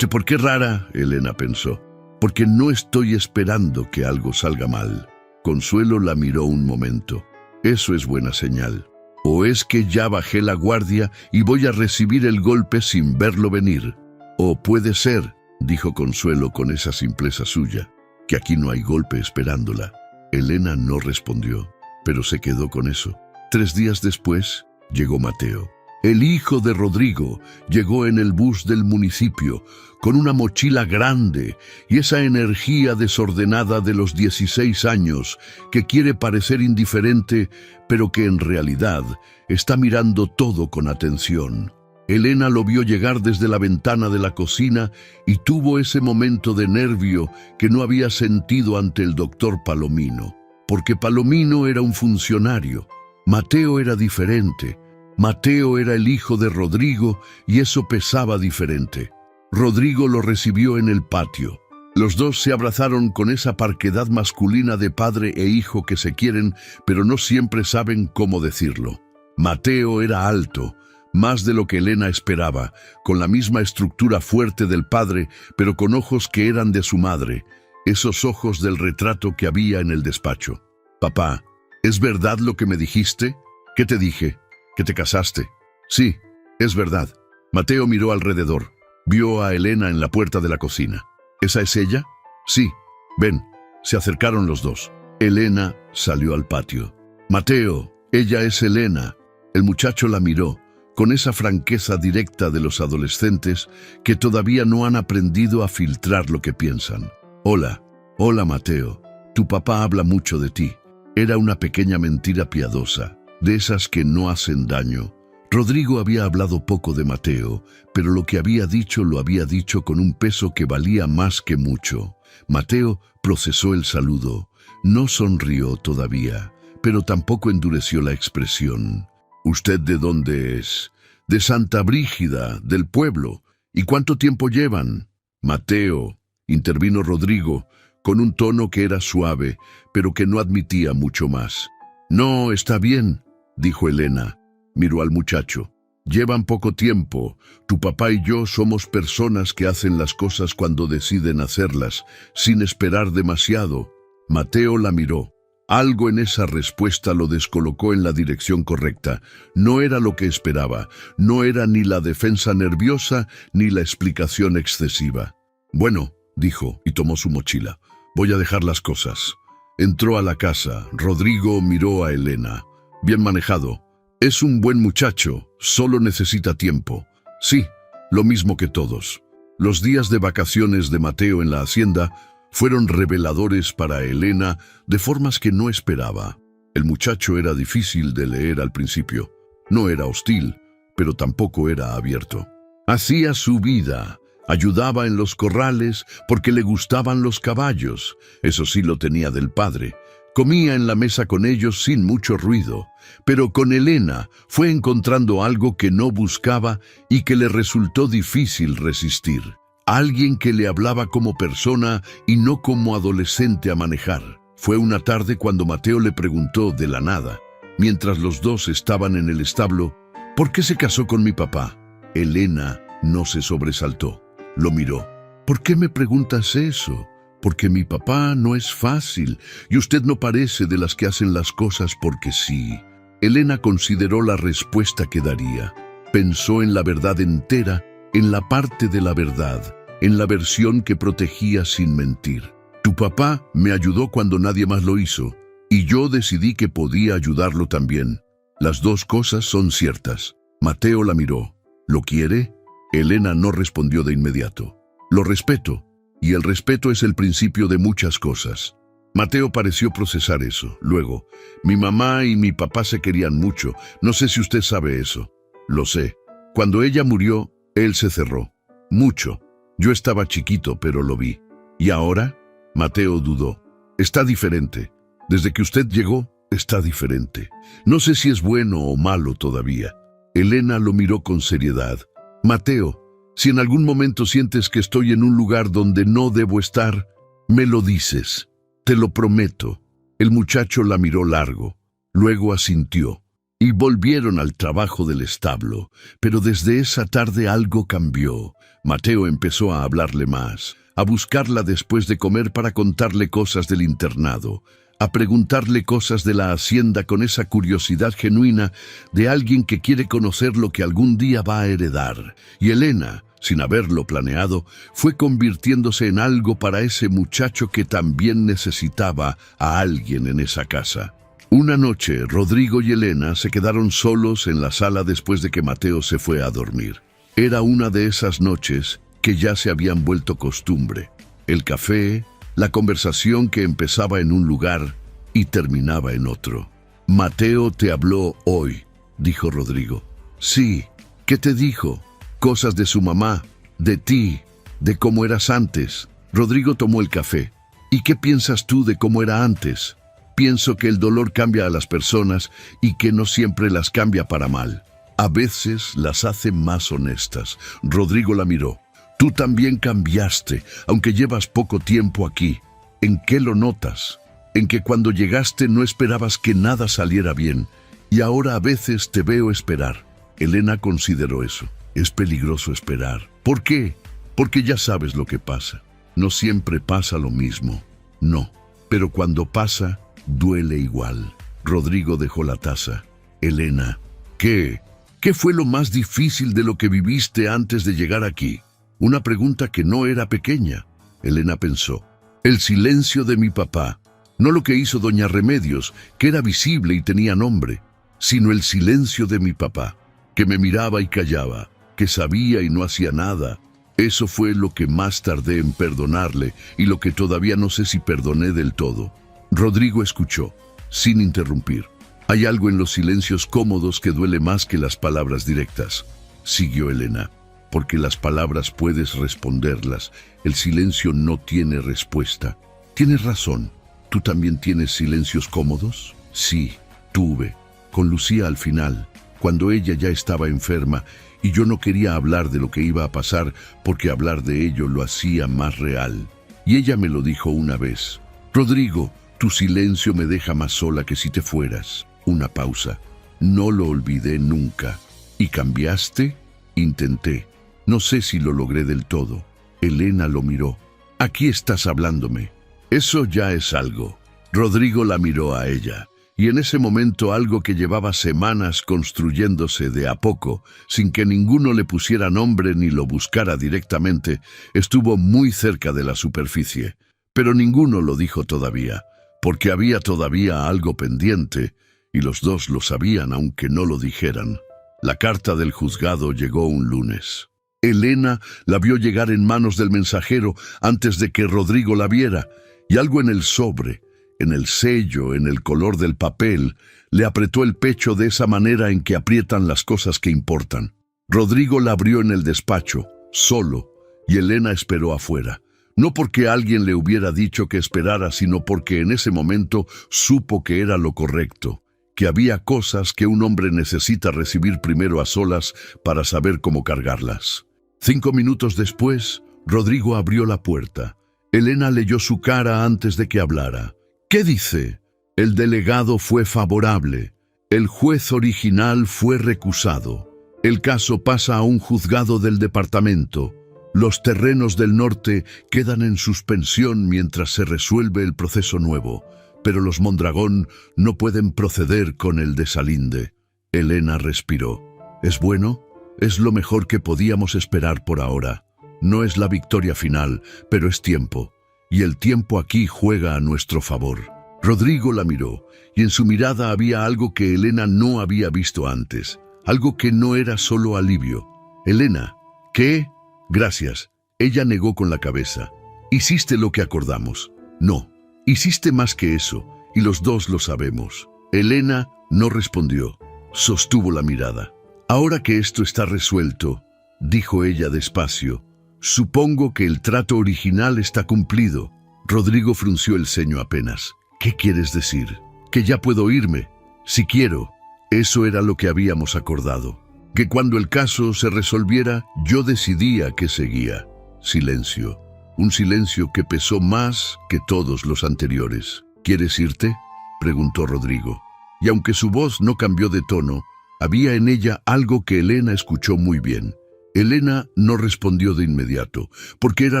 «¿Por qué rara?», Elena pensó. «Porque no estoy esperando que algo salga mal». Consuelo la miró un momento. Eso es buena señal. O es que ya bajé la guardia y voy a recibir el golpe sin verlo venir. O puede ser, dijo Consuelo con esa simpleza suya, que aquí no hay golpe esperándola. Elena no respondió, pero se quedó con eso. 3 días después, llegó Mateo. El hijo de Rodrigo llegó en el bus del municipio, con una mochila grande y esa energía desordenada de los 16 años que quiere parecer indiferente, pero que en realidad está mirando todo con atención. Elena lo vio llegar desde la ventana de la cocina y tuvo ese momento de nervio que no había sentido ante el doctor Palomino, porque Palomino era un funcionario. Mateo era diferente. Mateo era el hijo de Rodrigo y eso pesaba diferente. Rodrigo lo recibió en el patio. Los dos se abrazaron con esa parquedad masculina de padre e hijo que se quieren, pero no siempre saben cómo decirlo. Mateo era alto, más de lo que Elena esperaba, con la misma estructura fuerte del padre, pero con ojos que eran de su madre, esos ojos del retrato que había en el despacho. «Papá, ¿es verdad lo que me dijiste? ¿Qué te dije? ¿Que te casaste?» «Sí, es verdad». Mateo miró alrededor. Vio a Elena en la puerta de la cocina. «¿Esa es ella?» «Sí, ven». Se acercaron los dos. Elena salió al patio. «Mateo, ella es Elena». El muchacho la miró, con esa franqueza directa de los adolescentes que todavía no han aprendido a filtrar lo que piensan. «Hola, hola Mateo, tu papá habla mucho de ti». Era una pequeña mentira piadosa, de esas que no hacen daño. Rodrigo había hablado poco de Mateo, pero lo que había dicho lo había dicho con un peso que valía más que mucho. Mateo procesó el saludo. No sonrió todavía, pero tampoco endureció la expresión. «¿Usted de dónde es?» «De Santa Brígida, del pueblo. ¿Y cuánto tiempo llevan?» «Mateo», intervino Rodrigo, con un tono que era suave, pero que no admitía mucho más. «No, está bien», dijo Elena. Miró al muchacho. «Llevan poco tiempo. Tu papá y yo somos personas que hacen las cosas cuando deciden hacerlas, sin esperar demasiado». Mateo la miró. Algo en esa respuesta lo descolocó en la dirección correcta. No era lo que esperaba. No era ni la defensa nerviosa ni la explicación excesiva. «Bueno», dijo, y tomó su mochila. «Voy a dejar las cosas». Entró a la casa. Rodrigo miró a Elena. «Bien manejado. Es un buen muchacho, solo necesita tiempo». «Sí, lo mismo que todos». Los días de vacaciones de Mateo en la hacienda fueron reveladores para Elena de formas que no esperaba. El muchacho era difícil de leer al principio. No era hostil, pero tampoco era abierto. Hacía su vida. Ayudaba en los corrales porque le gustaban los caballos. Eso sí lo tenía del padre. Comía en la mesa con ellos sin mucho ruido, pero con Elena fue encontrando algo que no buscaba y que le resultó difícil resistir. Alguien que le hablaba como persona y no como adolescente a manejar. Fue una tarde cuando Mateo le preguntó de la nada, mientras los dos estaban en el establo, «¿Por qué se casó con mi papá?» Elena no se sobresaltó. Lo miró. «¿Por qué me preguntas eso?» «Porque mi papá no es fácil y usted no parece de las que hacen las cosas porque sí». Elena consideró la respuesta que daría. Pensó en la verdad entera, en la parte de la verdad, en la versión que protegía sin mentir. «Tu papá me ayudó cuando nadie más lo hizo y yo decidí que podía ayudarlo también. Las dos cosas son ciertas». Mateo la miró. «¿Lo quiere?» Elena no respondió de inmediato. «Lo respeto, y el respeto es el principio de muchas cosas». Mateo pareció procesar eso. Luego, «Mi mamá y mi papá se querían mucho. No sé si usted sabe eso». «Lo sé. Cuando ella murió, él se cerró. Mucho. Yo estaba chiquito, pero lo vi». «¿Y ahora?» Mateo dudó. «Está diferente. Desde que usted llegó, está diferente. No sé si es bueno o malo todavía». Elena lo miró con seriedad. «Mateo, si en algún momento sientes que estoy en un lugar donde no debo estar, me lo dices. Te lo prometo». El muchacho la miró largo. Luego asintió. Y volvieron al trabajo del establo. Pero desde esa tarde algo cambió. Mateo empezó a hablarle más, a buscarla después de comer para contarle cosas del internado. a preguntarle cosas de la hacienda con esa curiosidad genuina de alguien que quiere conocer lo que algún día va a heredar. Y Elena, sin haberlo planeado, fue convirtiéndose en algo para ese muchacho que también necesitaba a alguien en esa casa. Una noche, Rodrigo y Elena se quedaron solos en la sala después de que Mateo se fue a dormir. Era una de esas noches que ya se habían vuelto costumbre. El café, la conversación que empezaba en un lugar y terminaba en otro. «Mateo te habló hoy», dijo Rodrigo. «Sí, ¿qué te dijo?» «Cosas de su mamá, de ti, de cómo eras antes». Rodrigo tomó el café. «¿Y qué piensas tú de cómo era antes?» «Pienso que el dolor cambia a las personas y que no siempre las cambia para mal. A veces las hace más honestas». Rodrigo la miró. «Tú también cambiaste, aunque llevas poco tiempo aquí. ¿En qué lo notas? En que cuando llegaste no esperabas que nada saliera bien, y ahora a veces te veo esperar». Elena consideró eso. «Es peligroso esperar». «¿Por qué?» «Porque ya sabes lo que pasa. No siempre pasa lo mismo». «No, pero cuando pasa, duele igual». Rodrigo dejó la taza. «Elena, ¿qué? ¿Qué fue lo más difícil de lo que viviste antes de llegar aquí?» Una pregunta que no era pequeña. Elena pensó. «El silencio de mi papá. No lo que hizo doña Remedios, que era visible y tenía nombre, sino el silencio de mi papá, que me miraba y callaba, que sabía y no hacía nada. Eso fue lo que más tardé en perdonarle y lo que todavía no sé si perdoné del todo». Rodrigo escuchó, sin interrumpir. «Hay algo en los silencios cómodos que duele más que las palabras directas», siguió Elena. «Porque las palabras puedes responderlas, el silencio no tiene respuesta». «Tienes razón. ¿Tú también tienes silencios cómodos?» «Sí, tuve. Con Lucía al final, cuando ella ya estaba enferma y yo no quería hablar de lo que iba a pasar porque hablar de ello lo hacía más real. Y ella me lo dijo una vez. Rodrigo, tu silencio me deja más sola que si te fueras». Una pausa. «No lo olvidé nunca». «¿Y cambiaste?» «Intenté. No sé si lo logré del todo». Elena lo miró. «Aquí estás hablándome. Eso ya es algo». Rodrigo la miró a ella. Y en ese momento algo que llevaba semanas construyéndose de a poco, sin que ninguno le pusiera nombre ni lo buscara directamente, estuvo muy cerca de la superficie. Pero ninguno lo dijo todavía, porque había todavía algo pendiente, y los dos lo sabían aunque no lo dijeran. La carta del juzgado llegó un lunes. Elena la vio llegar en manos del mensajero antes de que Rodrigo la viera, y algo en el sobre, en el sello, en el color del papel, le apretó el pecho de esa manera en que aprietan las cosas que importan. Rodrigo la abrió en el despacho, solo, y Elena esperó afuera. No porque alguien le hubiera dicho que esperara, sino porque en ese momento supo que era lo correcto, que había cosas que un hombre necesita recibir primero a solas para saber cómo cargarlas. 5 minutos después, Rodrigo abrió la puerta. Elena leyó su cara antes de que hablara. «¿Qué dice?» «El delegado fue favorable. El juez original fue recusado. El caso pasa a un juzgado del departamento. Los terrenos del norte quedan en suspensión mientras se resuelve el proceso nuevo, pero los Mondragón no pueden proceder con el desalinde». Elena respiró. «¿Es bueno?» «Es lo mejor que podíamos esperar por ahora. No es la victoria final, pero es tiempo. Y el tiempo aquí juega a nuestro favor». Rodrigo la miró, y en su mirada había algo que Elena no había visto antes, algo que no era solo alivio. «Elena, ¿qué?» «Gracias». Ella negó con la cabeza. «Hiciste lo que acordamos». «No, hiciste más que eso, y los dos lo sabemos». Elena no respondió, sostuvo la mirada. «Ahora que esto está resuelto», dijo ella despacio, «supongo que el trato original está cumplido». Rodrigo frunció el ceño apenas. «¿Qué quieres decir? ¿Que ya puedo irme?» «Si quiero». Eso era lo que habíamos acordado. Que cuando el caso se resolviera, yo decidía que seguía. Silencio. Un silencio que pesó más que todos los anteriores. «¿Quieres irte?», preguntó Rodrigo. Y aunque su voz no cambió de tono, había en ella algo que Elena escuchó muy bien. Elena no respondió de inmediato, porque era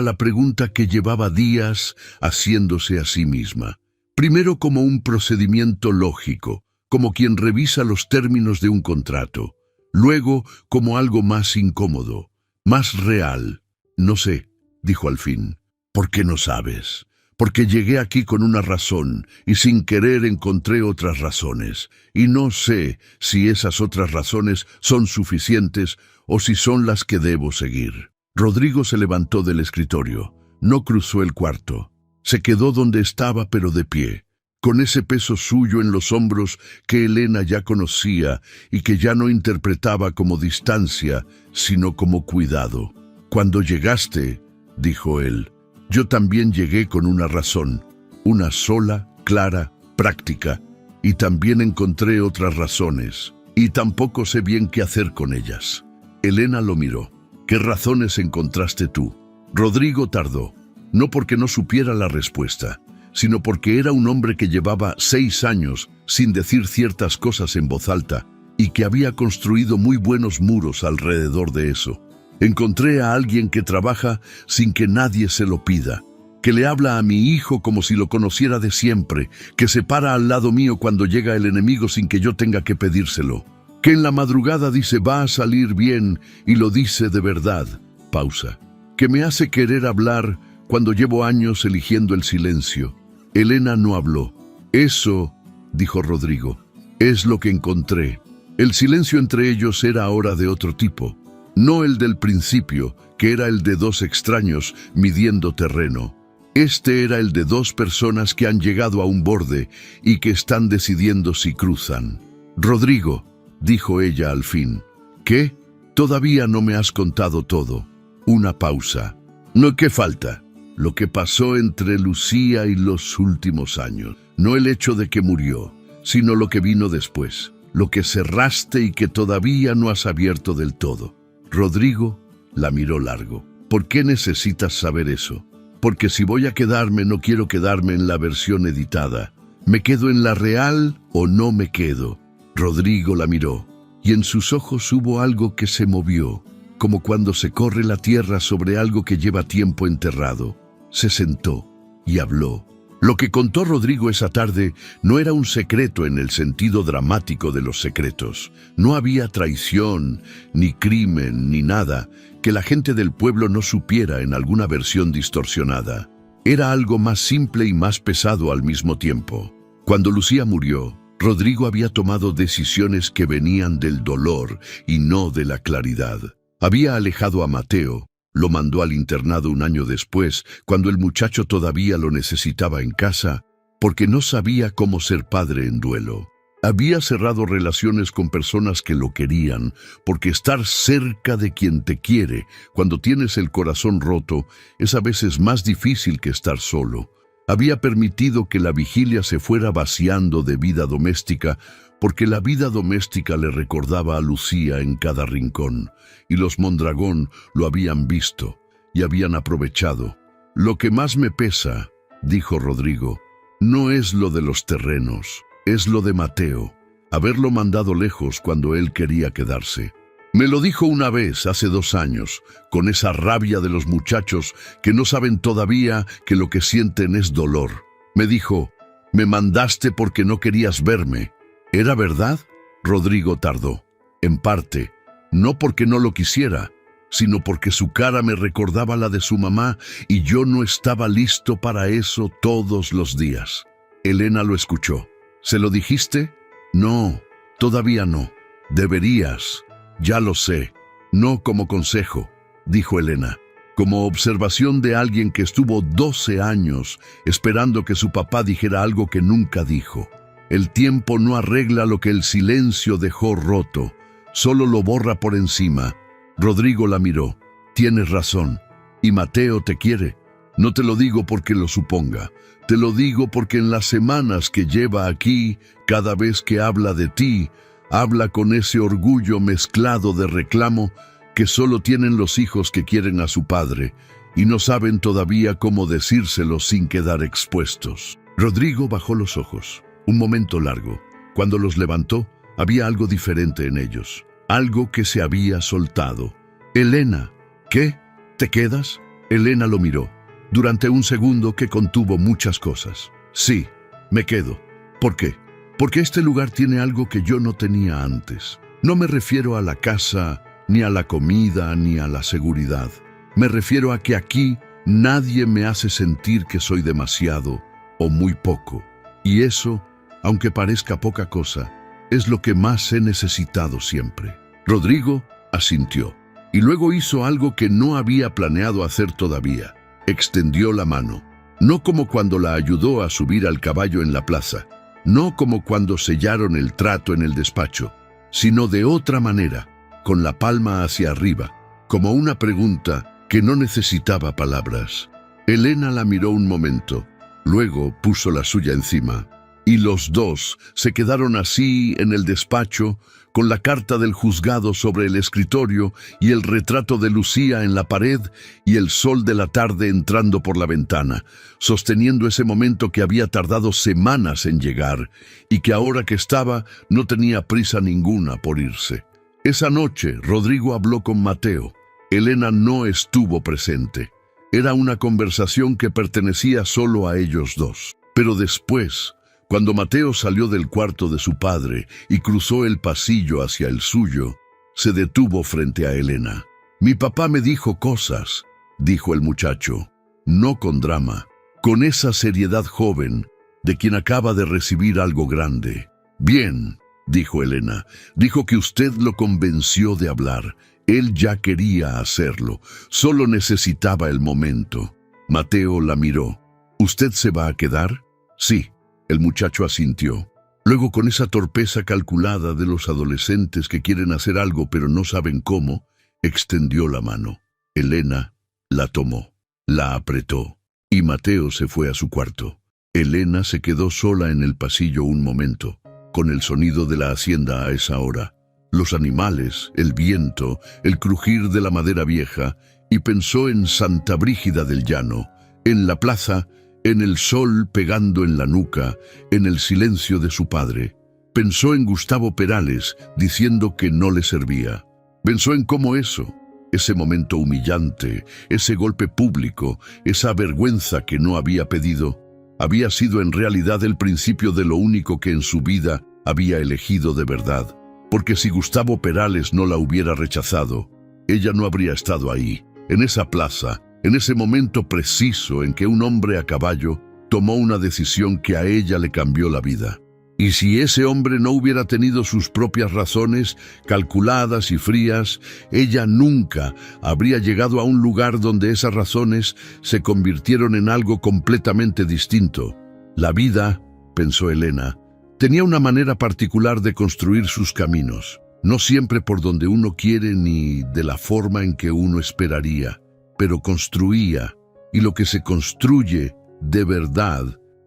la pregunta que llevaba días haciéndose a sí misma. Primero como un procedimiento lógico, como quien revisa los términos de un contrato. Luego como algo más incómodo, más real. No sé, dijo al fin. ¿Por qué no sabes? Porque llegué aquí con una razón y sin querer encontré otras razones. Y no sé si esas otras razones son suficientes o si son las que debo seguir. Rodrigo se levantó del escritorio. No cruzó el cuarto. Se quedó donde estaba, pero de pie, con ese peso suyo en los hombros que Elena ya conocía y que ya no interpretaba como distancia, sino como cuidado. Cuando llegaste, dijo él, yo también llegué con una razón, una sola, clara, práctica, y también encontré otras razones, y tampoco sé bien qué hacer con ellas. Elena lo miró. ¿Qué razones encontraste tú? Rodrigo tardó, no porque no supiera la respuesta, sino porque era un hombre que llevaba 6 años sin decir ciertas cosas en voz alta y que había construido muy buenos muros alrededor de eso. Encontré a alguien que trabaja sin que nadie se lo pida, que le habla a mi hijo como si lo conociera de siempre, que se para al lado mío cuando llega el enemigo sin que yo tenga que pedírselo, que en la madrugada dice va a salir bien y lo dice de verdad. Pausa. Que me hace querer hablar cuando llevo años eligiendo el silencio. Elena no habló. Eso, dijo Rodrigo, es lo que encontré. El silencio entre ellos era ahora de otro tipo. No el del principio, que era el de 2 extraños midiendo terreno. Este era el de 2 personas que han llegado a un borde y que están decidiendo si cruzan. Rodrigo, dijo ella al fin. ¿Qué? Todavía no me has contado todo. Una pausa. No, ¿qué falta? Lo que pasó entre Lucía y los últimos años. No el hecho de que murió, sino lo que vino después. Lo que cerraste y que todavía no has abierto del todo. Rodrigo la miró largo. ¿Por qué necesitas saber eso? Porque si voy a quedarme, no quiero quedarme en la versión editada. ¿Me quedo en la real o no me quedo? Rodrigo la miró, y en sus ojos hubo algo que se movió, como cuando se corre la tierra sobre algo que lleva tiempo enterrado. Se sentó y habló. Lo que contó Rodrigo esa tarde no era un secreto en el sentido dramático de los secretos. No había traición, ni crimen, ni nada que la gente del pueblo no supiera en alguna versión distorsionada. Era algo más simple y más pesado al mismo tiempo. Cuando Lucía murió, Rodrigo había tomado decisiones que venían del dolor y no de la claridad. Había alejado a Mateo, lo mandó al internado un año después, cuando el muchacho todavía lo necesitaba en casa, porque no sabía cómo ser padre en duelo. Había cerrado relaciones con personas que lo querían, porque estar cerca de quien te quiere, cuando tienes el corazón roto, es a veces más difícil que estar solo. Había permitido que la vigilia se fuera vaciando de vida doméstica, porque la vida doméstica le recordaba a Lucía en cada rincón, y los Mondragón lo habían visto y habían aprovechado. Lo que más me pesa, dijo Rodrigo, no es lo de los terrenos, es lo de Mateo, haberlo mandado lejos cuando él quería quedarse. Me lo dijo una vez hace 2 años, con esa rabia de los muchachos que no saben todavía que lo que sienten es dolor. Me dijo, me mandaste porque no querías verme. ¿Era verdad? Rodrigo tardó. En parte, no porque no lo quisiera, sino porque su cara me recordaba la de su mamá y yo no estaba listo para eso todos los días. Elena lo escuchó. ¿Se lo dijiste? No, todavía no. Deberías. Ya lo sé. No como consejo, dijo Elena. Como observación de alguien que estuvo 12 años esperando que su papá dijera algo que nunca dijo. El tiempo no arregla lo que el silencio dejó roto, solo lo borra por encima. Rodrigo la miró. Tienes razón. Y Mateo te quiere. No te lo digo porque lo suponga. Te lo digo porque en las semanas que lleva aquí, cada vez que habla de ti, habla con ese orgullo mezclado de reclamo que solo tienen los hijos que quieren a su padre y no saben todavía cómo decírselo sin quedar expuestos. Rodrigo bajó los ojos. Un momento largo. Cuando los levantó, había algo diferente en ellos. Algo que se había soltado. Elena. ¿Qué? ¿Te quedas? Elena lo miró. Durante un segundo que contuvo muchas cosas. Sí, Me quedo. ¿Por qué? Porque este lugar tiene algo que yo no tenía antes. No me refiero a la casa, ni a la comida, ni a la seguridad. Me refiero a que aquí nadie me hace sentir que soy demasiado o muy poco. Y eso, aunque parezca poca cosa, es lo que más he necesitado siempre. Rodrigo asintió, y luego hizo algo que no había planeado hacer todavía. Extendió la mano. No como cuando la ayudó a subir al caballo en la plaza, no como cuando sellaron el trato en el despacho, sino de otra manera, con la palma hacia arriba, como una pregunta que no necesitaba palabras. Elena la miró un momento, luego puso la suya encima, y los dos se quedaron así en el despacho, con la carta del juzgado sobre el escritorio y el retrato de Lucía en la pared y el sol de la tarde entrando por la ventana, sosteniendo ese momento que había tardado semanas en llegar y que ahora que estaba no tenía prisa ninguna por irse. Esa noche Rodrigo habló con Mateo. Elena no estuvo presente. Era una conversación que pertenecía solo a ellos dos. Pero después, cuando Mateo salió del cuarto de su padre y cruzó el pasillo hacia el suyo, se detuvo frente a Elena. «Mi papá me dijo cosas», dijo el muchacho, no con drama, con esa seriedad joven de quien acaba de recibir algo grande. «Bien», dijo Elena, «dijo que usted lo convenció de hablar. Él ya quería hacerlo, solo necesitaba el momento». Mateo la miró. «¿Usted se va a quedar?» «Sí». El muchacho asintió. Luego, con esa torpeza calculada de los adolescentes que quieren hacer algo pero no saben cómo, extendió la mano. Elena la tomó, la apretó, y Mateo se fue a su cuarto. Elena se quedó sola en el pasillo un momento, con el sonido de la hacienda a esa hora, los animales, el viento, el crujir de la madera vieja, y pensó en Santa Brígida del Llano, en la plaza, en el sol pegando en la nuca, en el silencio de su padre. Pensó en Gustavo Perales diciendo que no le servía. Pensó en cómo eso, ese momento humillante, ese golpe público, esa vergüenza que no había pedido, había sido en realidad el principio de lo único que en su vida había elegido de verdad. Porque si Gustavo Perales no la hubiera rechazado, ella no habría estado ahí, en esa plaza, en ese momento preciso en que un hombre a caballo tomó una decisión que a ella le cambió la vida. Y si ese hombre no hubiera tenido sus propias razones, calculadas y frías, ella nunca habría llegado a un lugar donde esas razones se convirtieron en algo completamente distinto. La vida, pensó Elena, tenía una manera particular de construir sus caminos, no siempre por donde uno quiere ni de la forma en que uno esperaría, pero construía, y lo que se construye de verdad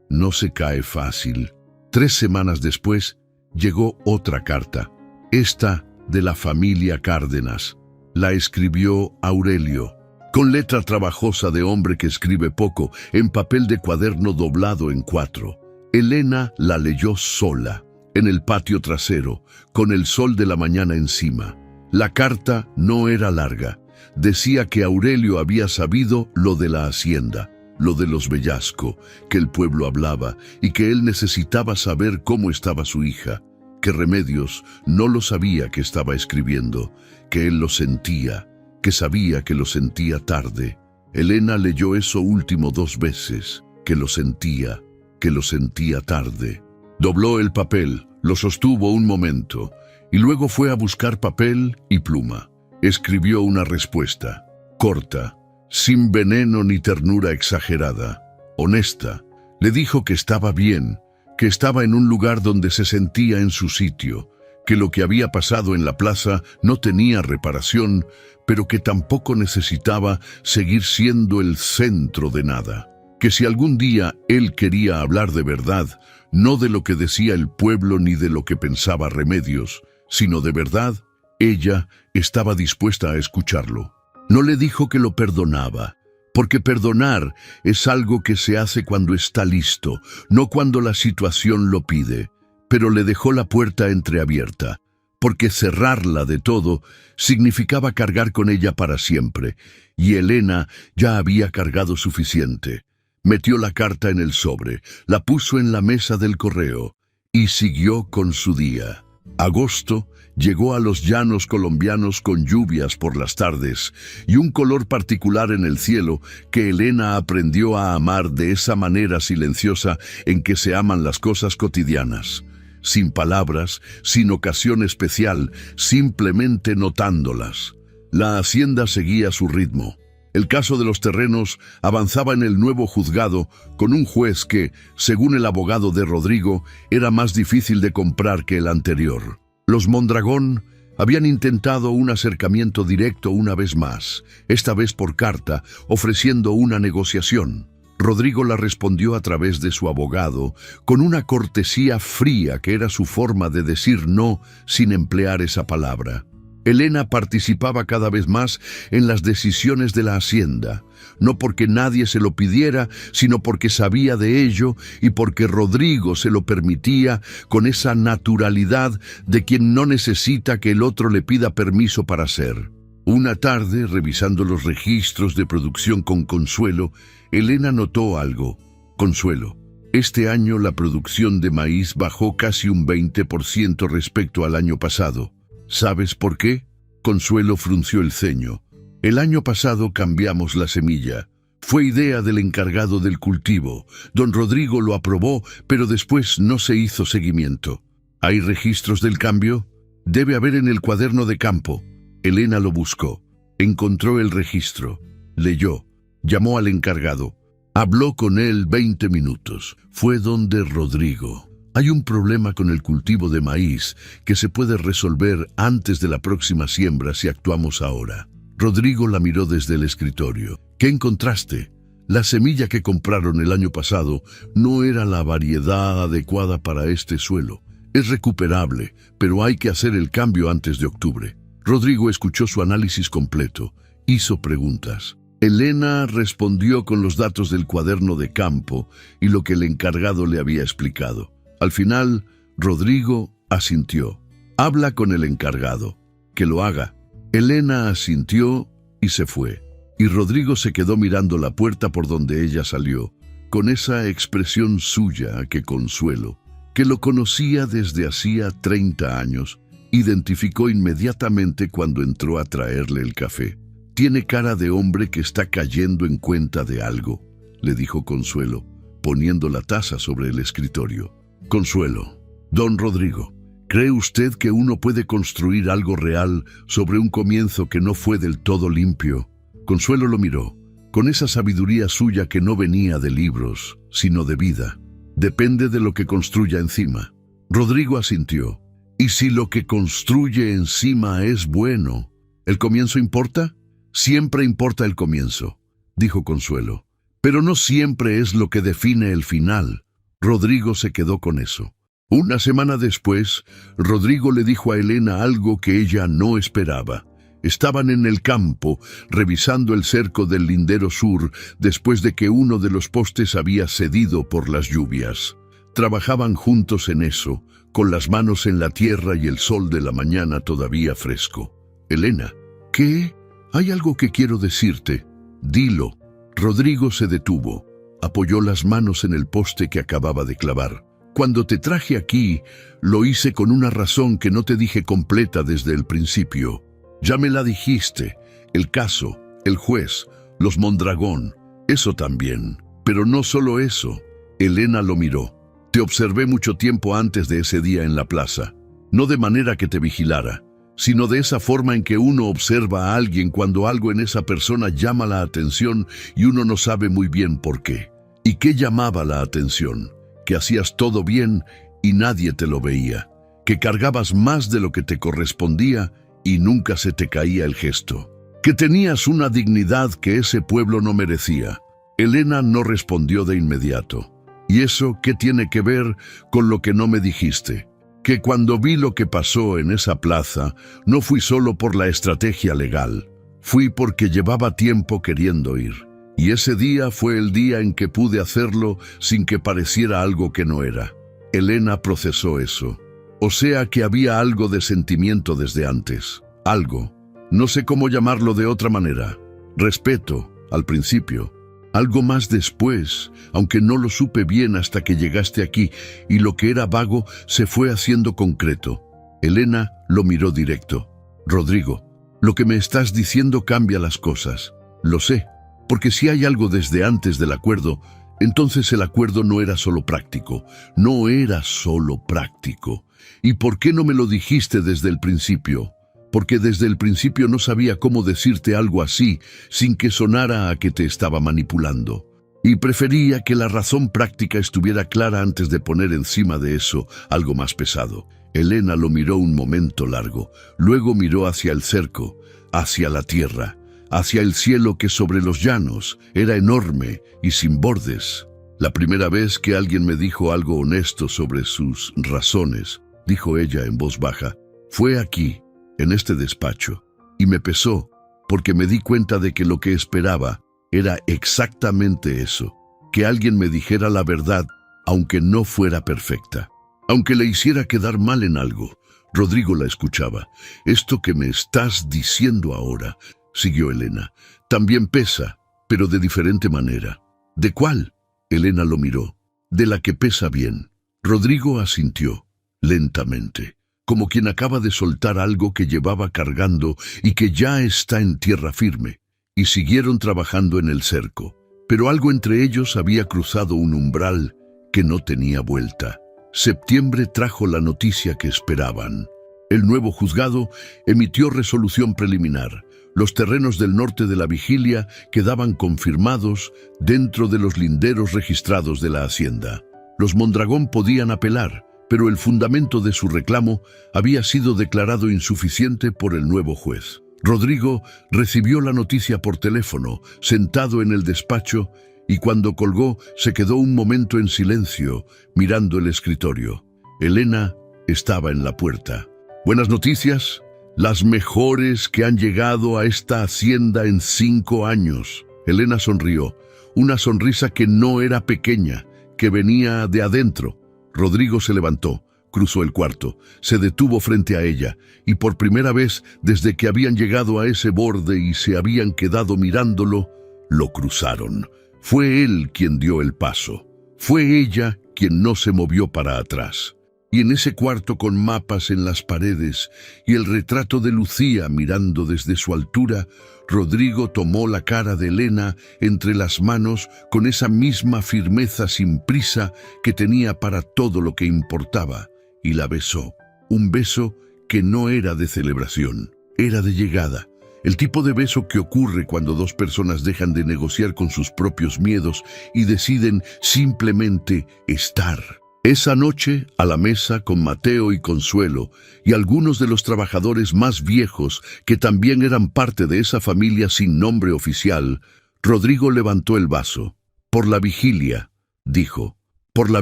no se cae fácil. 3 semanas después llegó otra carta, esta de la familia Cárdenas. La escribió Aurelio, con letra trabajosa de hombre que escribe poco, en papel de cuaderno doblado en 4. Elena la leyó sola, en el patio trasero, con el sol de la mañana encima. La carta no era larga. Decía que Aurelio había sabido lo de la hacienda, lo de los Vellasco, que el pueblo hablaba y que él necesitaba saber cómo estaba su hija, que Remedios no lo sabía que estaba escribiendo, que él lo sentía, que sabía que lo sentía tarde. Elena leyó eso último 2 veces, que lo sentía tarde. Dobló el papel, lo sostuvo un momento, y luego fue a buscar papel y pluma. Escribió una respuesta, corta, sin veneno ni ternura exagerada, honesta. Le dijo que estaba bien, que estaba en un lugar donde se sentía en su sitio, que lo que había pasado en la plaza no tenía reparación, pero que tampoco necesitaba seguir siendo el centro de nada. Que si algún día él quería hablar de verdad, no de lo que decía el pueblo ni de lo que pensaba Remedios, sino de verdad, ella estaba dispuesta a escucharlo. No le dijo que lo perdonaba, porque perdonar es algo que se hace cuando está listo, no cuando la situación lo pide, pero le dejó la puerta entreabierta, porque cerrarla de todo significaba cargar con ella para siempre, y Elena ya había cargado suficiente. Metió la carta en el sobre, la puso en la mesa del correo y siguió con su día. Agosto llegó a los llanos colombianos con lluvias por las tardes y un color particular en el cielo que Elena aprendió a amar de esa manera silenciosa en que se aman las cosas cotidianas, sin palabras, sin ocasión especial, simplemente notándolas. La hacienda seguía su ritmo. El caso de los terrenos avanzaba en el nuevo juzgado con un juez que, según el abogado de Rodrigo, era más difícil de comprar que el anterior. Los Mondragón habían intentado un acercamiento directo una vez más, esta vez por carta, ofreciendo una negociación. Rodrigo la respondió a través de su abogado, con una cortesía fría que era su forma de decir no sin emplear esa palabra. Elena participaba cada vez más en las decisiones de la hacienda, no porque nadie se lo pidiera, sino porque sabía de ello y porque Rodrigo se lo permitía con esa naturalidad de quien no necesita que el otro le pida permiso para hacer. Una tarde, revisando los registros de producción con Consuelo, Elena notó algo. Consuelo, este año la producción de maíz bajó casi un 20% respecto al año pasado. ¿Sabes por qué? Consuelo frunció el ceño. El año pasado cambiamos la semilla. Fue idea del encargado del cultivo. Don Rodrigo lo aprobó, pero después no se hizo seguimiento. ¿Hay registros del cambio? Debe haber en el cuaderno de campo. Elena lo buscó. Encontró el registro. Leyó. Llamó al encargado. Habló con él 20 minutos. Fue donde Rodrigo. Hay un problema con el cultivo de maíz que se puede resolver antes de la próxima siembra si actuamos ahora. Rodrigo la miró desde el escritorio. ¿Qué encontraste? La semilla que compraron el año pasado no era la variedad adecuada para este suelo. Es recuperable, pero hay que hacer el cambio antes de octubre. Rodrigo escuchó su análisis completo. Hizo preguntas. Elena respondió con los datos del cuaderno de campo y lo que el encargado le había explicado. Al final, Rodrigo asintió. Habla con el encargado. Que lo haga. Elena asintió y se fue. Y Rodrigo se quedó mirando la puerta por donde ella salió, con esa expresión suya que Consuelo, que lo conocía desde hacía 30 años, identificó inmediatamente cuando entró a traerle el café. Tiene cara de hombre que está cayendo en cuenta de algo, le dijo Consuelo, poniendo la taza sobre el escritorio. Consuelo, don Rodrigo, ¿cree usted que uno puede construir algo real sobre un comienzo que no fue del todo limpio? Consuelo lo miró, con esa sabiduría suya que no venía de libros, sino de vida. Depende de lo que construya encima. Rodrigo asintió. ¿Y si lo que construye encima es bueno, el comienzo importa? Siempre importa el comienzo, dijo Consuelo. Pero no siempre es lo que define el final. Rodrigo se quedó con eso. Una semana después, Rodrigo le dijo a Elena algo que ella no esperaba. Estaban en el campo, revisando el cerco del lindero sur, después de que uno de los postes había cedido por las lluvias. Trabajaban juntos en eso, con las manos en la tierra y el sol de la mañana todavía fresco. Elena, ¿qué? Hay algo que quiero decirte. Dilo. Rodrigo se detuvo. Apoyó las manos en el poste que acababa de clavar. Cuando te traje aquí, lo hice con una razón que no te dije completa desde el principio. Ya me la dijiste. El caso, el juez, los Mondragón, eso también. Pero no solo eso. Elena lo miró. Te observé mucho tiempo antes de ese día en la plaza. No de manera que te vigilara, sino de esa forma en que uno observa a alguien cuando algo en esa persona llama la atención y uno no sabe muy bien por qué. ¿Y qué llamaba la atención? Que hacías todo bien y nadie te lo veía, que cargabas más de lo que te correspondía y nunca se te caía el gesto, que tenías una dignidad que ese pueblo no merecía. Elena no respondió de inmediato. ¿Y eso qué tiene que ver con lo que no me dijiste? Que cuando vi lo que pasó en esa plaza, no fui solo por la estrategia legal, fui porque llevaba tiempo queriendo ir. Y ese día fue el día en que pude hacerlo sin que pareciera algo que no era. Elena procesó eso. O sea que había algo de sentimiento desde antes. Algo. No sé cómo llamarlo de otra manera. Respeto, al principio. Algo más después, aunque no lo supe bien hasta que llegaste aquí, y lo que era vago se fue haciendo concreto. Elena lo miró directo. Rodrigo, lo que me estás diciendo cambia las cosas. Lo sé, porque si hay algo desde antes del acuerdo, entonces el acuerdo no era solo práctico. No era solo práctico. ¿Y por qué no me lo dijiste desde el principio? Porque desde el principio no sabía cómo decirte algo así sin que sonara a que te estaba manipulando. Y prefería que la razón práctica estuviera clara antes de poner encima de eso algo más pesado. Elena lo miró un momento largo, luego miró hacia el cerco, hacia la tierra, hacia el cielo que sobre los llanos era enorme y sin bordes. La primera vez que alguien me dijo algo honesto sobre sus razones, dijo ella en voz baja, fue aquí, en este despacho, y me pesó, porque me di cuenta de que lo que esperaba era exactamente eso, que alguien me dijera la verdad, aunque no fuera perfecta, aunque le hiciera quedar mal en algo. Rodrigo la escuchaba. Esto que me estás diciendo ahora, siguió Elena, también pesa, pero de diferente manera. ¿De cuál? Elena lo miró. De la que pesa bien. Rodrigo asintió, lentamente, como quien acaba de soltar algo que llevaba cargando y que ya está en tierra firme, y siguieron trabajando en el cerco. Pero algo entre ellos había cruzado un umbral que no tenía vuelta. Septiembre trajo la noticia que esperaban. El nuevo juzgado emitió resolución preliminar. Los terrenos del norte de la Vigilia quedaban confirmados dentro de los linderos registrados de la hacienda. Los Mondragón podían apelar, pero el fundamento de su reclamo había sido declarado insuficiente por el nuevo juez. Rodrigo recibió la noticia por teléfono, sentado en el despacho, y cuando colgó se quedó un momento en silencio, mirando el escritorio. Elena estaba en la puerta. «¿Buenas noticias? Las mejores que han llegado a esta hacienda en 5 años». Elena sonrió, una sonrisa que no era pequeña, que venía de adentro. Rodrigo se levantó, cruzó el cuarto, se detuvo frente a ella, y por primera vez desde que habían llegado a ese borde y se habían quedado mirándolo, lo cruzaron. Fue él quien dio el paso. Fue ella quien no se movió para atrás. Y en ese cuarto con mapas en las paredes y el retrato de Lucía mirando desde su altura, Rodrigo tomó la cara de Elena entre las manos con esa misma firmeza sin prisa que tenía para todo lo que importaba, y la besó. Un beso que no era de celebración, era de llegada. El tipo de beso que ocurre cuando dos personas dejan de negociar con sus propios miedos y deciden simplemente estar. Esa noche, a la mesa con Mateo y Consuelo y algunos de los trabajadores más viejos que también eran parte de esa familia sin nombre oficial, Rodrigo levantó el vaso. «Por la vigilia», dijo. «Por la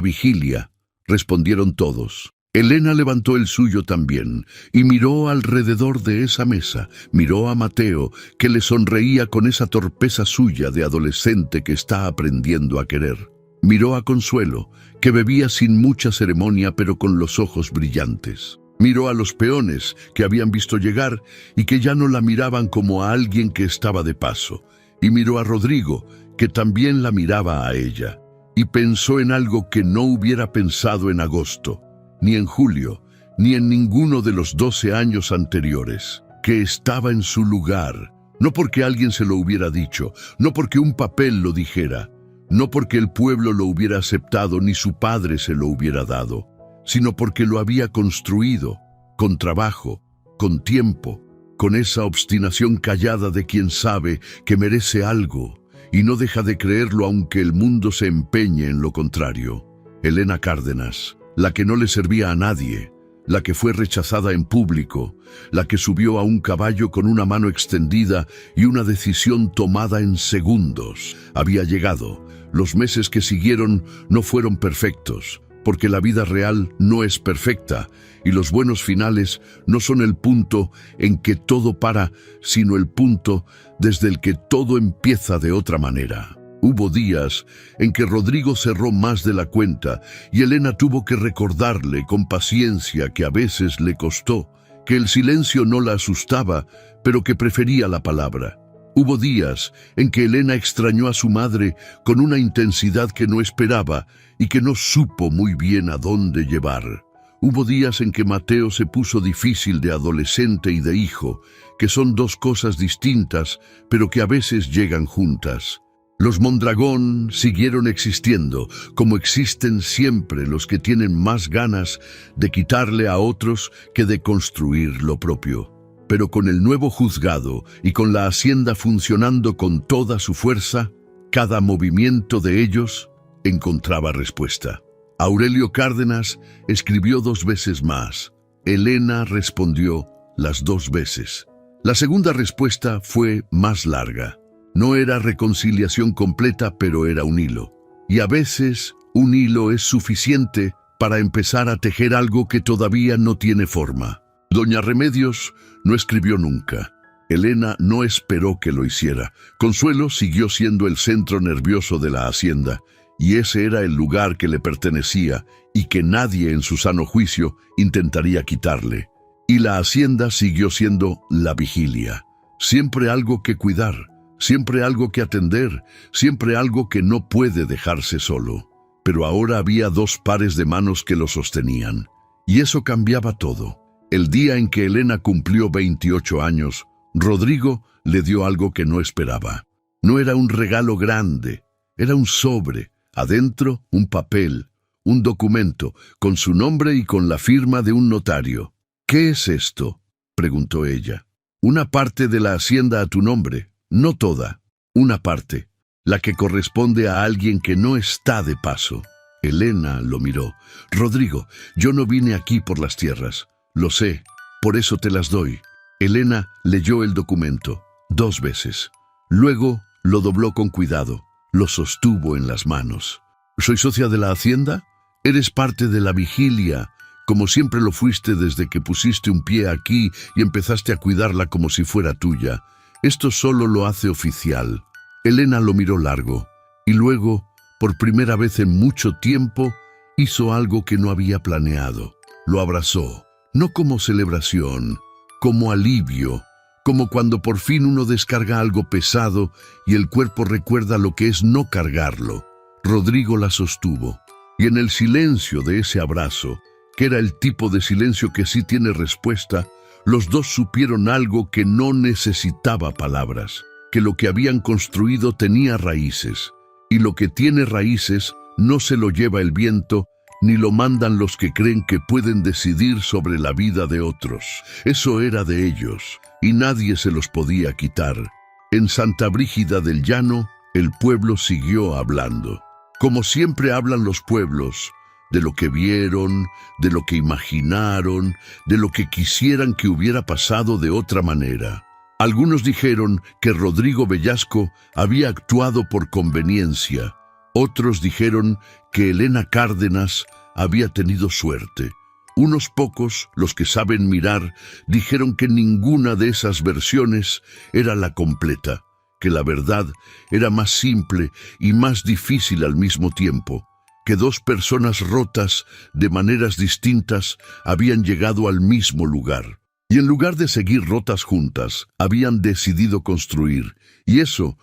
vigilia», respondieron todos. Elena levantó el suyo también y miró alrededor de esa mesa, miró a Mateo, que le sonreía con esa torpeza suya de adolescente que está aprendiendo a querer. Miró a Consuelo, que bebía sin mucha ceremonia pero con los ojos brillantes. Miró a los peones que habían visto llegar y que ya no la miraban como a alguien que estaba de paso. Y miró a Rodrigo, que también la miraba a ella. Y pensó en algo que no hubiera pensado en agosto, ni en julio, ni en ninguno de los 12 años anteriores. Que estaba en su lugar, no porque alguien se lo hubiera dicho, no porque un papel lo dijera, no porque el pueblo lo hubiera aceptado ni su padre se lo hubiera dado, sino porque lo había construido, con trabajo, con tiempo, con esa obstinación callada de quien sabe que merece algo y no deja de creerlo aunque el mundo se empeñe en lo contrario. Elena Cárdenas, la que no le servía a nadie, la que fue rechazada en público, la que subió a un caballo con una mano extendida y una decisión tomada en segundos, había llegado. Los meses que siguieron no fueron perfectos, porque la vida real no es perfecta, y los buenos finales no son el punto en que todo para, sino el punto desde el que todo empieza de otra manera. Hubo días en que Rodrigo cerró más de la cuenta y Elena tuvo que recordarle con paciencia que a veces le costó, que el silencio no la asustaba, pero que prefería la palabra. Hubo días en que Elena extrañó a su madre con una intensidad que no esperaba y que no supo muy bien a dónde llevar. Hubo días en que Mateo se puso difícil de adolescente y de hijo, que son dos cosas distintas, pero que a veces llegan juntas. Los Mondragón siguieron existiendo, como existen siempre los que tienen más ganas de quitarle a otros que de construir lo propio. Pero con el nuevo juzgado y con la hacienda funcionando con toda su fuerza, cada movimiento de ellos encontraba respuesta. Aurelio Cárdenas escribió 2 veces más. Elena respondió las 2 veces. La segunda respuesta fue más larga. No era reconciliación completa, pero era un hilo. Y a veces un hilo es suficiente para empezar a tejer algo que todavía no tiene forma. Doña Remedios no escribió nunca. Elena no esperó que lo hiciera. Consuelo siguió siendo el centro nervioso de la hacienda, y ese era el lugar que le pertenecía y que nadie en su sano juicio intentaría quitarle. Y la hacienda siguió siendo la vigilia. Siempre algo que cuidar, siempre algo que atender, siempre algo que no puede dejarse solo. Pero ahora había 2 pares de manos que lo sostenían. Y eso cambiaba todo. El día en que Elena cumplió 28 años, Rodrigo le dio algo que no esperaba. No era un regalo grande, era un sobre. Adentro, un papel, un documento, con su nombre y con la firma de un notario. «¿Qué es esto?», preguntó ella. «Una parte de la hacienda a tu nombre, no toda, una parte, la que corresponde a alguien que no está de paso». Elena lo miró. «Rodrigo, yo no vine aquí por las tierras, lo sé, por eso te las doy». Elena leyó el documento 2 veces. Luego lo dobló con cuidado. Lo sostuvo en las manos. «¿Soy socia de la hacienda? Eres parte de la vigilia, como siempre lo fuiste desde que pusiste un pie aquí y empezaste a cuidarla como si fuera tuya. Esto solo lo hace oficial». Elena lo miró largo, y luego, por primera vez en mucho tiempo, hizo algo que no había planeado. Lo abrazó, no como celebración, como alivio, como cuando por fin uno descarga algo pesado y el cuerpo recuerda lo que es no cargarlo. Rodrigo la sostuvo, y en el silencio de ese abrazo, que era el tipo de silencio que sí tiene respuesta, los dos supieron algo que no necesitaba palabras, que lo que habían construido tenía raíces, y lo que tiene raíces no se lo lleva el viento, ni lo mandan los que creen que pueden decidir sobre la vida de otros. Eso era de ellos, y nadie se los podía quitar. En Santa Brígida del Llano, el pueblo siguió hablando. Como siempre hablan los pueblos, de lo que vieron, de lo que imaginaron, de lo que quisieran que hubiera pasado de otra manera. Algunos dijeron que Rodrigo Vellasco había actuado por conveniencia. Otros dijeron que Elena Cárdenas había tenido suerte. Unos pocos, los que saben mirar, dijeron que ninguna de esas versiones era la completa, que la verdad era más simple y más difícil al mismo tiempo, que 2 personas rotas de maneras distintas habían llegado al mismo lugar. Y en lugar de seguir rotas juntas, habían decidido construir. Y eso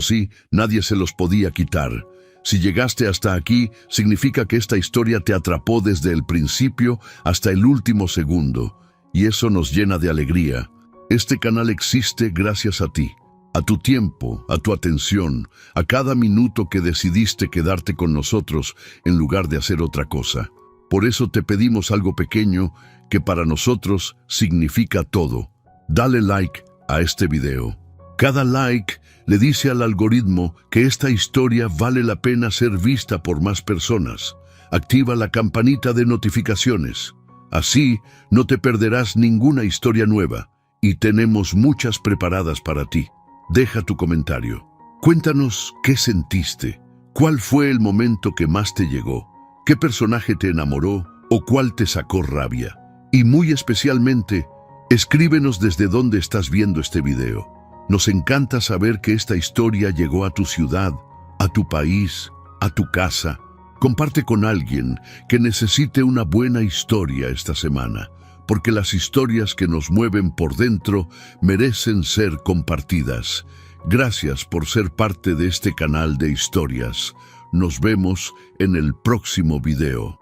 sí, nadie se los podía quitar. Si llegaste hasta aquí, significa que esta historia te atrapó desde el principio hasta el último segundo. Y eso nos llena de alegría. Este canal existe gracias a ti, a tu tiempo, a tu atención, a cada minuto que decidiste quedarte con nosotros en lugar de hacer otra cosa. Por eso te pedimos algo pequeño que para nosotros significa todo. Dale like a este video. Cada like le dice al algoritmo que esta historia vale la pena ser vista por más personas. Activa la campanita de notificaciones. Así no te perderás ninguna historia nueva, y tenemos muchas preparadas para ti. Deja tu comentario. Cuéntanos qué sentiste, cuál fue el momento que más te llegó, qué personaje te enamoró o cuál te sacó rabia. Y muy especialmente, escríbenos desde dónde estás viendo este video. Nos encanta saber que esta historia llegó a tu ciudad, a tu país, a tu casa. Comparte con alguien que necesite una buena historia esta semana, porque las historias que nos mueven por dentro merecen ser compartidas. Gracias por ser parte de este canal de historias. Nos vemos en el próximo video.